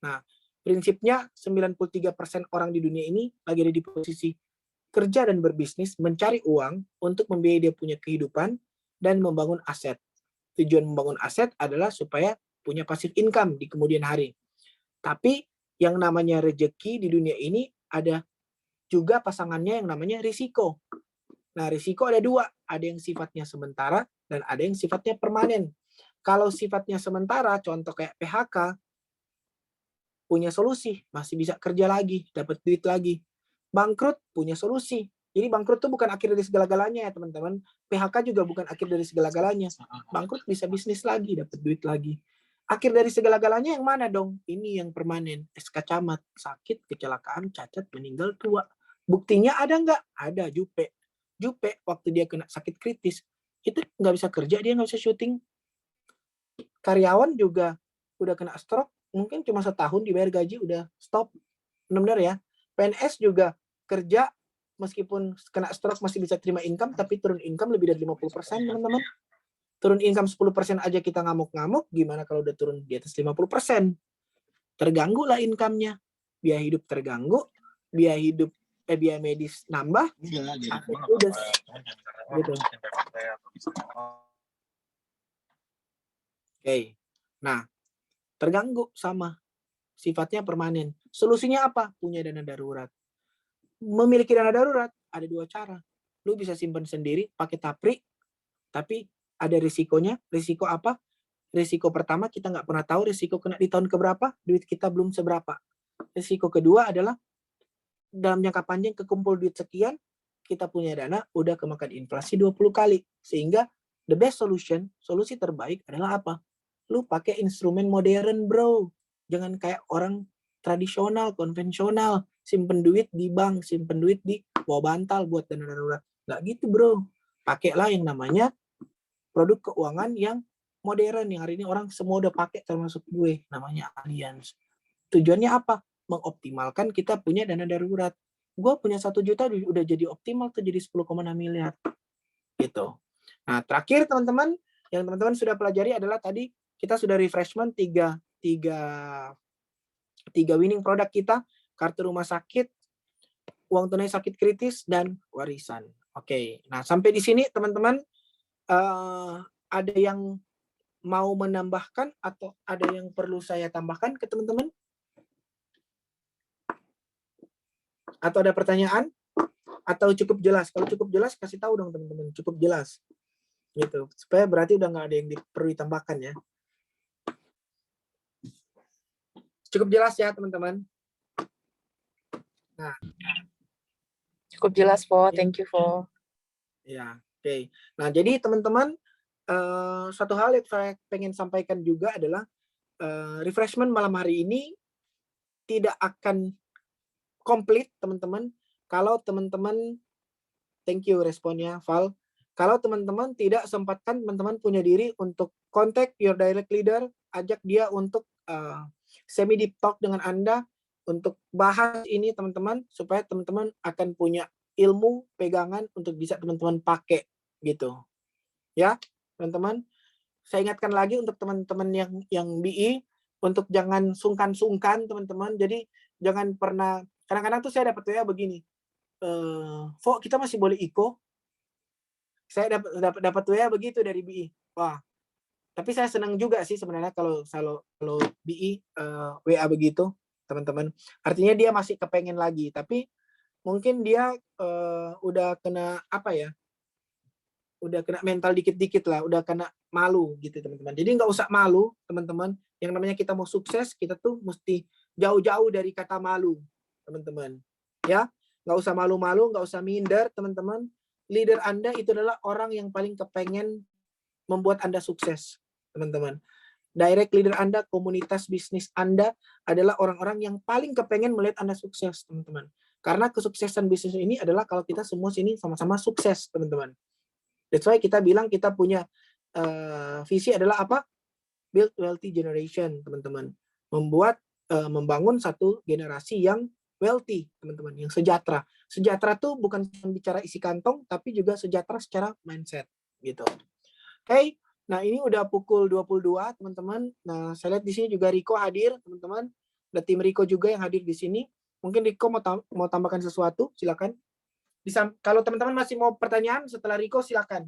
S1: Nah, prinsipnya 93% orang di dunia ini lagi ada di posisi kerja dan berbisnis, mencari uang untuk membiayai dia punya kehidupan dan membangun aset. Tujuan membangun aset adalah supaya punya passive income di kemudian hari. Tapi yang namanya rezeki di dunia ini ada juga pasangannya yang namanya risiko. Nah, risiko ada 2. Ada yang sifatnya sementara dan ada yang sifatnya permanen. Kalau sifatnya sementara, contoh kayak PHK, punya solusi, masih bisa kerja lagi, dapat duit lagi. Bangkrut, punya solusi. Jadi bangkrut itu bukan akhir dari segala-galanya ya teman-teman. PHK juga bukan akhir dari segala-galanya. Bangkrut bisa bisnis lagi, dapat duit lagi. Akhir dari segala-galanya yang mana dong? Ini yang permanen. SK camat, sakit, kecelakaan, cacat, meninggal, tua. Buktinya ada nggak? Ada, Jupe. Jupe waktu dia kena sakit kritis, itu nggak bisa kerja, dia nggak bisa syuting. Karyawan juga udah kena stroke, mungkin cuma setahun dibayar gaji udah stop. Benar-benar ya. PNS juga kerja meskipun kena stroke masih bisa terima income, tapi turun income lebih dari 50%, teman-teman. Turun income 10% aja kita ngamuk-ngamuk, gimana kalau udah turun di atas 50%? Terganggu lah income-nya. Biaya hidup terganggu, biaya medis nambah, udah gitu. Oke. Nah, terganggu sama sifatnya permanen. Solusinya apa? Punya dana darurat. Memiliki dana darurat ada dua cara. Lu bisa simpan sendiri pakai tapri, tapi ada risikonya. Risiko apa? Risiko pertama, kita nggak pernah tahu risiko kena di tahun keberapa, duit kita belum seberapa. Risiko kedua adalah dalam jangka panjang kekumpul duit sekian, kita punya dana udah kemakan inflasi 20 kali. Sehingga the best solution, solusi terbaik adalah apa? Lu pakai instrumen modern, bro. Jangan kayak orang tradisional, konvensional, simpen duit di bank, simpen duit di bawah bantal buat dana darurat. Nggak gitu, bro. Pakailah yang namanya produk keuangan yang modern, yang hari ini orang semua udah pakai, termasuk gue, namanya Allianz. Tujuannya apa? Mengoptimalkan kita punya dana darurat. Gue punya 1 juta udah jadi optimal tuh, jadi 10,6 miliar gitu. Nah, terakhir teman-teman, yang teman-teman sudah pelajari adalah tadi kita sudah refreshment tiga winning produk kita: kartu rumah sakit, uang tunai sakit kritis, dan warisan. Oke, nah sampai di sini teman-teman, ada yang mau menambahkan atau ada yang perlu saya tambahkan ke teman-teman? Atau ada pertanyaan? Atau cukup jelas? Kalau cukup jelas kasih tahu dong teman-teman, cukup jelas. Gitu. Supaya berarti udah nggak ada yang perlu ditambahkan ya. Cukup jelas ya teman-teman? Nah,
S2: Cukup jelas, Po. Thank you, Po.
S1: ya, oke. Nah, jadi teman-teman, satu hal yang saya pengen sampaikan juga adalah refreshment malam hari ini tidak akan komplit, teman-teman, kalau teman-teman, thank you responnya, Val, kalau teman-teman tidak sempatkan teman-teman punya diri untuk contact your direct leader, ajak dia untuk semi deep talk dengan Anda, untuk bahas ini teman-teman, supaya teman-teman akan punya ilmu pegangan untuk bisa teman-teman pakai gitu. Ya, teman-teman. Saya ingatkan lagi untuk teman-teman yang BI, untuk jangan sungkan-sungkan teman-teman. Jadi jangan pernah, kadang-kadang tuh saya dapat WA begini, Fok, kita masih boleh IKO? Saya dapat WA begitu dari BI. Wah, tapi saya senang juga sih sebenarnya kalau BI WA begitu, teman-teman. Artinya dia masih kepengen lagi, tapi mungkin dia udah kena apa ya? Udah kena mental dikit-dikit lah, udah kena malu gitu teman-teman. Jadi nggak usah malu teman-teman. Yang namanya kita mau sukses, kita tuh mesti jauh-jauh dari kata malu teman-teman. Ya, nggak usah malu-malu, nggak usah minder teman-teman. Leader Anda itu adalah orang yang paling kepengen membuat Anda sukses teman-teman. Direct leader Anda, komunitas bisnis Anda adalah orang-orang yang paling kepengen melihat Anda sukses teman-teman. Karena kesuksesan bisnis ini adalah kalau kita semua sini sama-sama sukses teman-teman. That's why kita bilang kita punya visi adalah apa? Build wealthy generation, teman-teman. Membangun satu generasi yang wealthy, teman-teman, yang sejahtera. Sejahtera tuh bukan cuma bicara isi kantong, tapi juga sejahtera secara mindset, gitu. Oke, nah ini udah pukul 22, teman-teman. Nah, saya lihat di sini juga Riko hadir, teman-teman. Ada tim Riko juga yang hadir di sini. Mungkin Riko mau tambahkan sesuatu, silakan. Kalau teman-teman masih mau pertanyaan setelah Riko, silakan.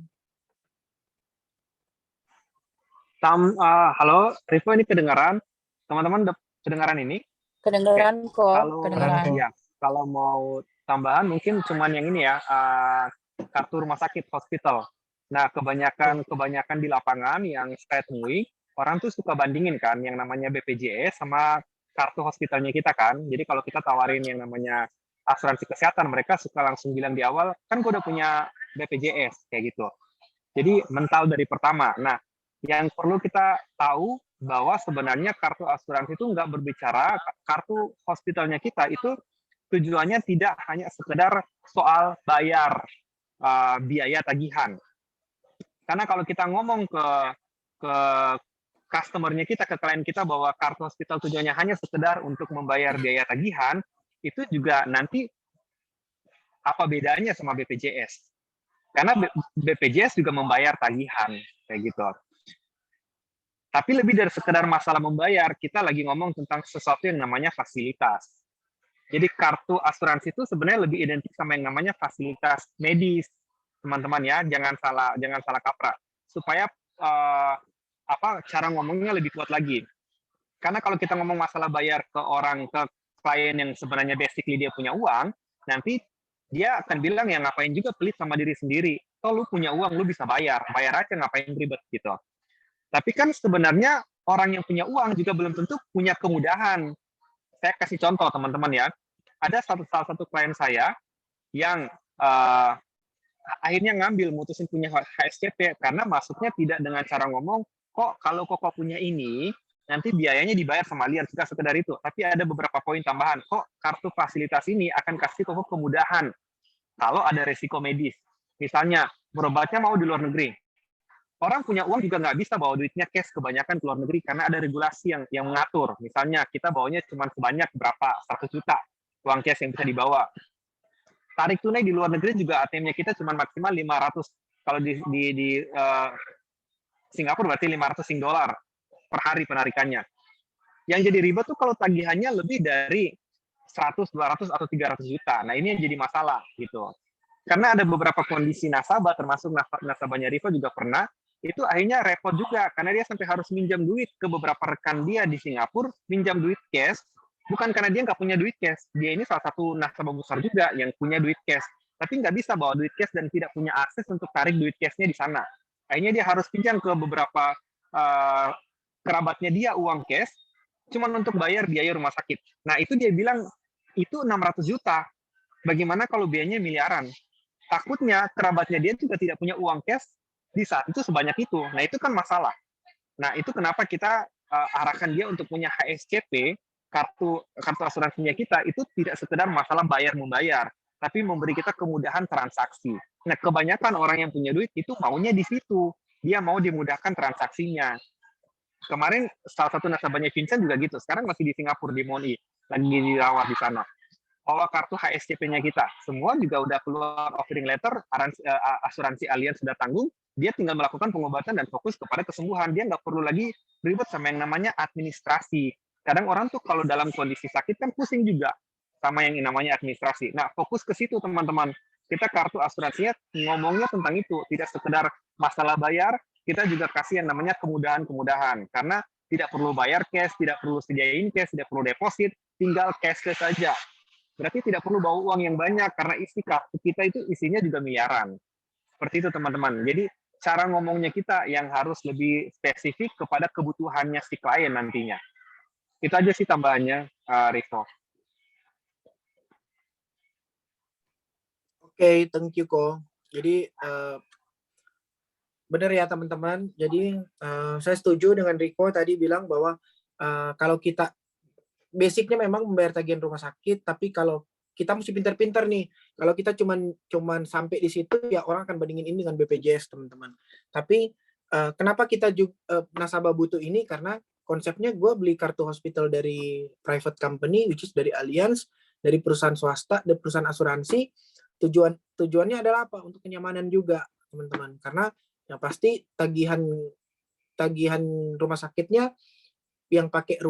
S4: Halo, Riko, ini kedengaran? Teman-teman kedengaran ini?
S2: Kedengeran kok. Kedengeran.
S4: Ya, kalau mau tambahan mungkin cuman yang ini ya, kartu rumah sakit hospital. Nah, kebanyakan di lapangan yang saya temui, orang tuh suka bandingin kan yang namanya BPJS sama kartu hospitalnya kita kan. Jadi kalau kita tawarin yang namanya asuransi kesehatan, mereka suka langsung bilang di awal, kan gue udah punya BPJS, kayak gitu. Jadi mental dari pertama. Nah, yang perlu kita tahu bahwa sebenarnya kartu asuransi itu nggak berbicara, kartu hospitalnya kita itu tujuannya tidak hanya sekedar soal bayar biaya tagihan. Karena kalau kita ngomong ke customer-nya kita, ke klien kita bahwa kartu hospital tujuannya hanya sekedar untuk membayar biaya tagihan, itu juga nanti apa bedanya sama BPJS? Karena BPJS juga membayar tagihan, kayak gitu. Tapi lebih dari sekedar masalah membayar, kita lagi ngomong tentang sesuatu yang namanya fasilitas. Jadi kartu asuransi itu sebenarnya lebih identik sama yang namanya fasilitas medis, teman-teman ya, jangan salah kaprah. Supaya cara ngomongnya lebih kuat lagi. Karena kalau kita ngomong masalah bayar ke klien yang sebenarnya basically dia punya uang, nanti dia akan bilang ya ngapain juga pelit sama diri sendiri. Toh lu punya uang, lu bisa bayar aja ngapain ribet gitu. Tapi kan sebenarnya orang yang punya uang juga belum tentu punya kemudahan. Saya kasih contoh teman-teman ya. Ada salah satu klien saya yang akhirnya mutusin punya HSCP karena masuknya tidak dengan cara ngomong, kok kalau Koko punya ini, nanti biayanya dibayar sama Allianz, nggak sekedar itu. Tapi ada beberapa poin tambahan, kok kartu fasilitas ini akan kasih Koko kemudahan kalau ada resiko medis. Misalnya, berobatnya mau di luar negeri. Orang punya uang juga nggak bisa bawa duitnya cash kebanyakan ke luar negeri karena ada regulasi yang mengatur. Misalnya kita bawanya cuma sebanyak berapa, 100 juta uang cash yang bisa dibawa. Tarik tunai di luar negeri juga ATM-nya kita cuma maksimal 500. Kalau di Singapura berarti 500 Sing dolar per hari penarikannya. Yang jadi ribet tuh kalau tagihannya lebih dari 100, 200 atau 300 juta. Nah, ini yang jadi masalah gitu. Karena ada beberapa kondisi nasabah, termasuk nasabahnya Riva juga pernah, itu akhirnya repot juga karena dia sampai harus minjam duit ke beberapa rekan dia di Singapura, minjam duit cash, bukan karena dia nggak punya duit cash. Dia ini salah satu nasabah besar juga yang punya duit cash, tapi nggak bisa bawa duit cash dan tidak punya akses untuk tarik duit cashnya di sana. Akhirnya dia harus pinjam ke beberapa kerabatnya dia uang cash, cuma untuk bayar biaya rumah sakit. Nah, itu dia bilang, itu 600 juta. Bagaimana kalau biayanya miliaran? Takutnya kerabatnya dia juga tidak punya uang cash di saat itu sebanyak itu. Nah, itu kan masalah. Nah, itu kenapa kita arahkan dia untuk punya HSCP, kartu asuransinya kita, itu tidak sekedar masalah bayar-membayar, tapi memberi kita kemudahan transaksi. Nah, kebanyakan orang yang punya duit itu maunya di situ. Dia mau dimudahkan transaksinya. Kemarin salah satu nasabahnya Vincent juga gitu. Sekarang masih di Singapura, di MONI. Lagi dirawat di sana. Bawa kartu HSCP-nya kita. Semua juga udah keluar offering letter, asuransi Allianz sudah tanggung, dia tinggal melakukan pengobatan dan fokus kepada kesembuhan. Dia nggak perlu lagi ribet sama yang namanya administrasi. Kadang orang tuh kalau dalam kondisi sakit kan pusing juga sama yang namanya administrasi. Nah, fokus ke situ teman-teman. Kita kartu asuransinya ngomongnya tentang itu. Tidak sekedar masalah bayar, kita juga kasih yang namanya kemudahan-kemudahan. Karena tidak perlu bayar cash, tidak perlu sediain cash, tidak perlu deposit, tinggal cashless saja. Berarti tidak perlu bawa uang yang banyak karena isi kartu kita itu isinya juga miliaran. Seperti itu teman-teman. Jadi cara ngomongnya kita yang harus lebih spesifik kepada kebutuhannya si klien nantinya. Itu aja sih tambahannya, Rivo.
S1: Oke, thank you Ko. Jadi benar ya teman-teman. Jadi saya setuju dengan Riko tadi bilang bahwa kalau kita basicnya memang membayar tagihan rumah sakit, tapi kalau kita mesti pintar-pintar nih. Kalau kita cuman sampai di situ, ya orang akan bandingin ini dengan BPJS, teman-teman. Tapi kenapa kita juga nasabah butuh ini? Karena konsepnya gue beli kartu hospital dari private company, which is dari Allianz, dari perusahaan swasta, dari perusahaan asuransi. Tujuannya adalah apa? Untuk kenyamanan juga, teman-teman. Karena yang pasti tagihan rumah sakitnya yang pakai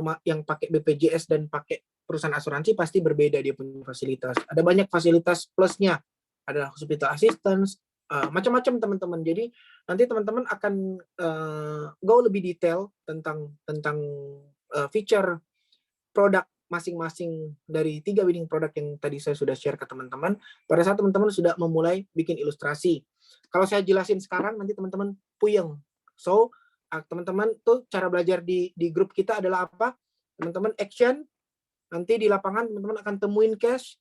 S1: BPJS dan pakai perusahaan asuransi pasti berbeda dia punya fasilitas. Ada banyak fasilitas plusnya. Ada hospital assistance, macam-macam teman-teman. Jadi nanti teman-teman akan go lebih detail tentang feature produk masing-masing dari 3 winning produk yang tadi saya sudah share ke teman-teman. Pada saat teman-teman sudah memulai bikin ilustrasi. Kalau saya jelasin sekarang nanti teman-teman puyeng. So teman-teman tuh cara belajar di grup kita adalah apa? Teman-teman action, nanti di lapangan teman-teman akan temuin case,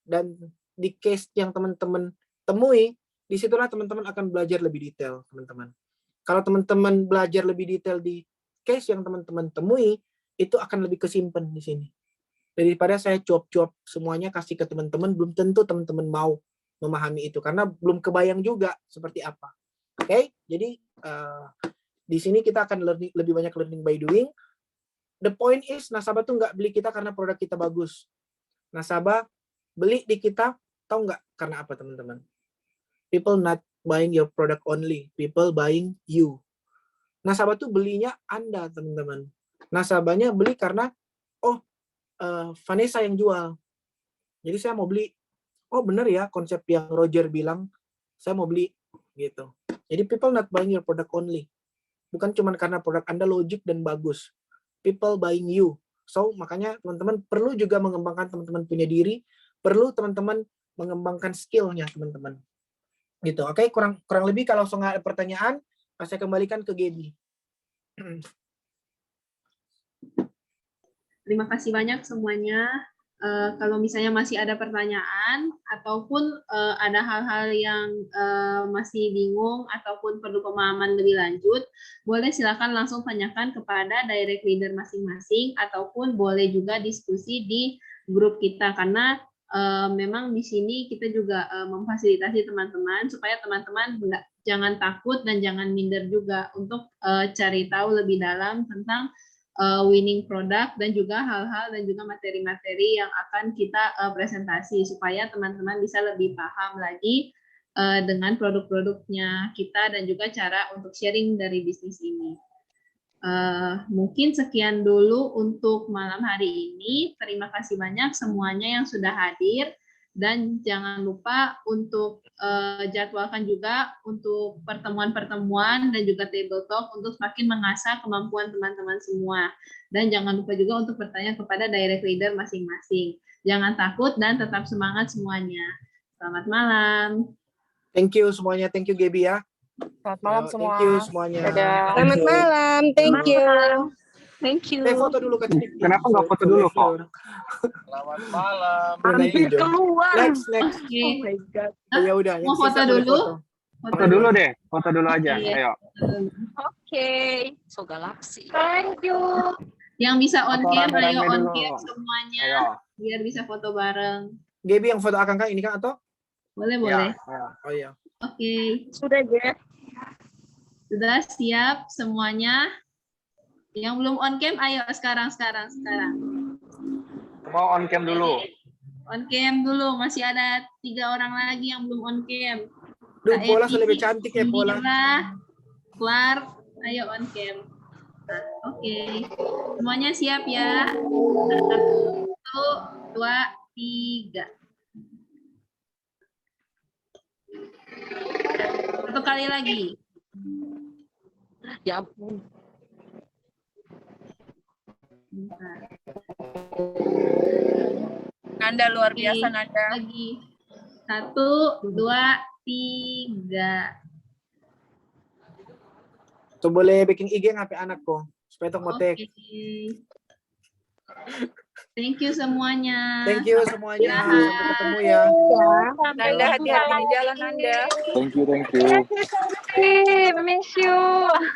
S1: dan di case yang teman-teman temui, disitulah teman-teman akan belajar lebih detail, teman-teman. Kalau teman-teman belajar lebih detail di case yang teman-teman temui, itu akan lebih kesimpan di sini. Daripada saya cuap-cuap semuanya kasih ke teman-teman, belum tentu teman-teman mau memahami itu karena belum kebayang juga seperti apa. Oke, jadi di sini kita akan lebih banyak learning by doing. The point is nasabah tuh nggak beli kita karena produk kita bagus. Nasabah beli di kita, tahu nggak karena apa teman-teman? People not buying your product only, people buying you. Nasabah tuh belinya Anda teman-teman. Nasabahnya beli karena Vanessa yang jual. Jadi saya mau beli. Oh benar ya konsep yang Roger bilang, saya mau beli gitu. Jadi people not buying your product only. Bukan cuma karena produk Anda logik dan bagus. People buying you. So makanya teman-teman perlu juga mengembangkan teman-teman punya diri, perlu teman-teman mengembangkan skill-nya teman-teman. Gitu. Oke, kurang lebih kalau nggak ada pertanyaan, saya kembalikan ke Gaby.
S3: Terima kasih banyak semuanya. Kalau misalnya masih ada pertanyaan ataupun ada hal-hal yang masih bingung ataupun perlu pemahaman lebih lanjut, boleh silakan langsung tanyakan kepada direct leader masing-masing ataupun boleh juga diskusi di grup kita karena memang di sini kita juga memfasilitasi teman-teman supaya teman-teman jangan takut dan jangan minder juga untuk cari tahu lebih dalam tentang winning product dan juga hal-hal dan juga materi-materi yang akan kita presentasi supaya teman-teman bisa lebih paham lagi dengan produk-produknya kita dan juga cara untuk sharing dari bisnis ini. Mungkin sekian dulu untuk malam hari ini. Terima kasih banyak semuanya yang sudah hadir dan jangan lupa untuk jadwalkan juga untuk pertemuan-pertemuan dan juga table talk untuk semakin mengasah kemampuan teman-teman semua. Dan jangan lupa juga untuk bertanya kepada direct leader masing-masing. Jangan takut dan tetap semangat semuanya. Selamat malam.
S1: Thank you semuanya. Thank you Gaby ya.
S2: Selamat malam
S1: Yo,
S2: semua.
S1: Thank you semuanya.
S2: Dadah.
S5: Selamat malam, thank you.
S3: Thank you.
S1: Foto dulu kan.
S4: Kenapa nggak foto dulu kok?
S6: Selamat malam.
S5: Hampir keluar.
S1: Next.
S3: Oke.
S5: Oh my god.
S1: Ya udah, yang
S3: Mau foto
S1: sisa boleh
S3: dulu?
S1: foto.
S4: Foto dulu deh, foto dulu aja.
S3: Iya.
S4: Ayo.
S5: Oke. So galaksi. Thank you.
S3: Yang bisa on
S4: Foto
S3: cam,
S4: rame-rame
S3: ayo on
S4: dulu.
S3: cam semuanya
S4: Ayo.
S3: biar bisa foto bareng.
S1: Gaby yang foto Akang kan ini kan atau?
S3: Boleh,
S4: Ya,
S3: boleh.
S4: ayo.
S1: Oh iya.
S3: Oke.
S5: Sudah ya.
S3: Sudah siap semuanya? Yang belum on cam, ayo sekarang.
S4: Mau on cam dulu.
S3: On cam dulu, masih ada 3 orang lagi yang belum on cam.
S1: Duh,
S3: Kak
S1: Pola
S3: Evi,
S1: lebih cantik ya Pola.
S3: Mira, Clark, ayo on cam. Nah, oke. Semuanya siap ya? 1, 2, 3. Satu kali lagi.
S5: Ya ampun.
S3: Bentar.
S2: Nanda luar
S3: Oke,
S2: biasa, Nanda.
S3: lagi. 1, 2, 3.
S1: Tuh boleh bikin IG ngapain anakku supaya tok motek.
S3: Oke. Thank you semuanya.
S1: Thank you semuanya.
S3: Ya.
S1: Sampai ketemu ya.
S2: Nanda hati-hati di jalan, Nanda.
S6: Thank you.
S5: Miss you.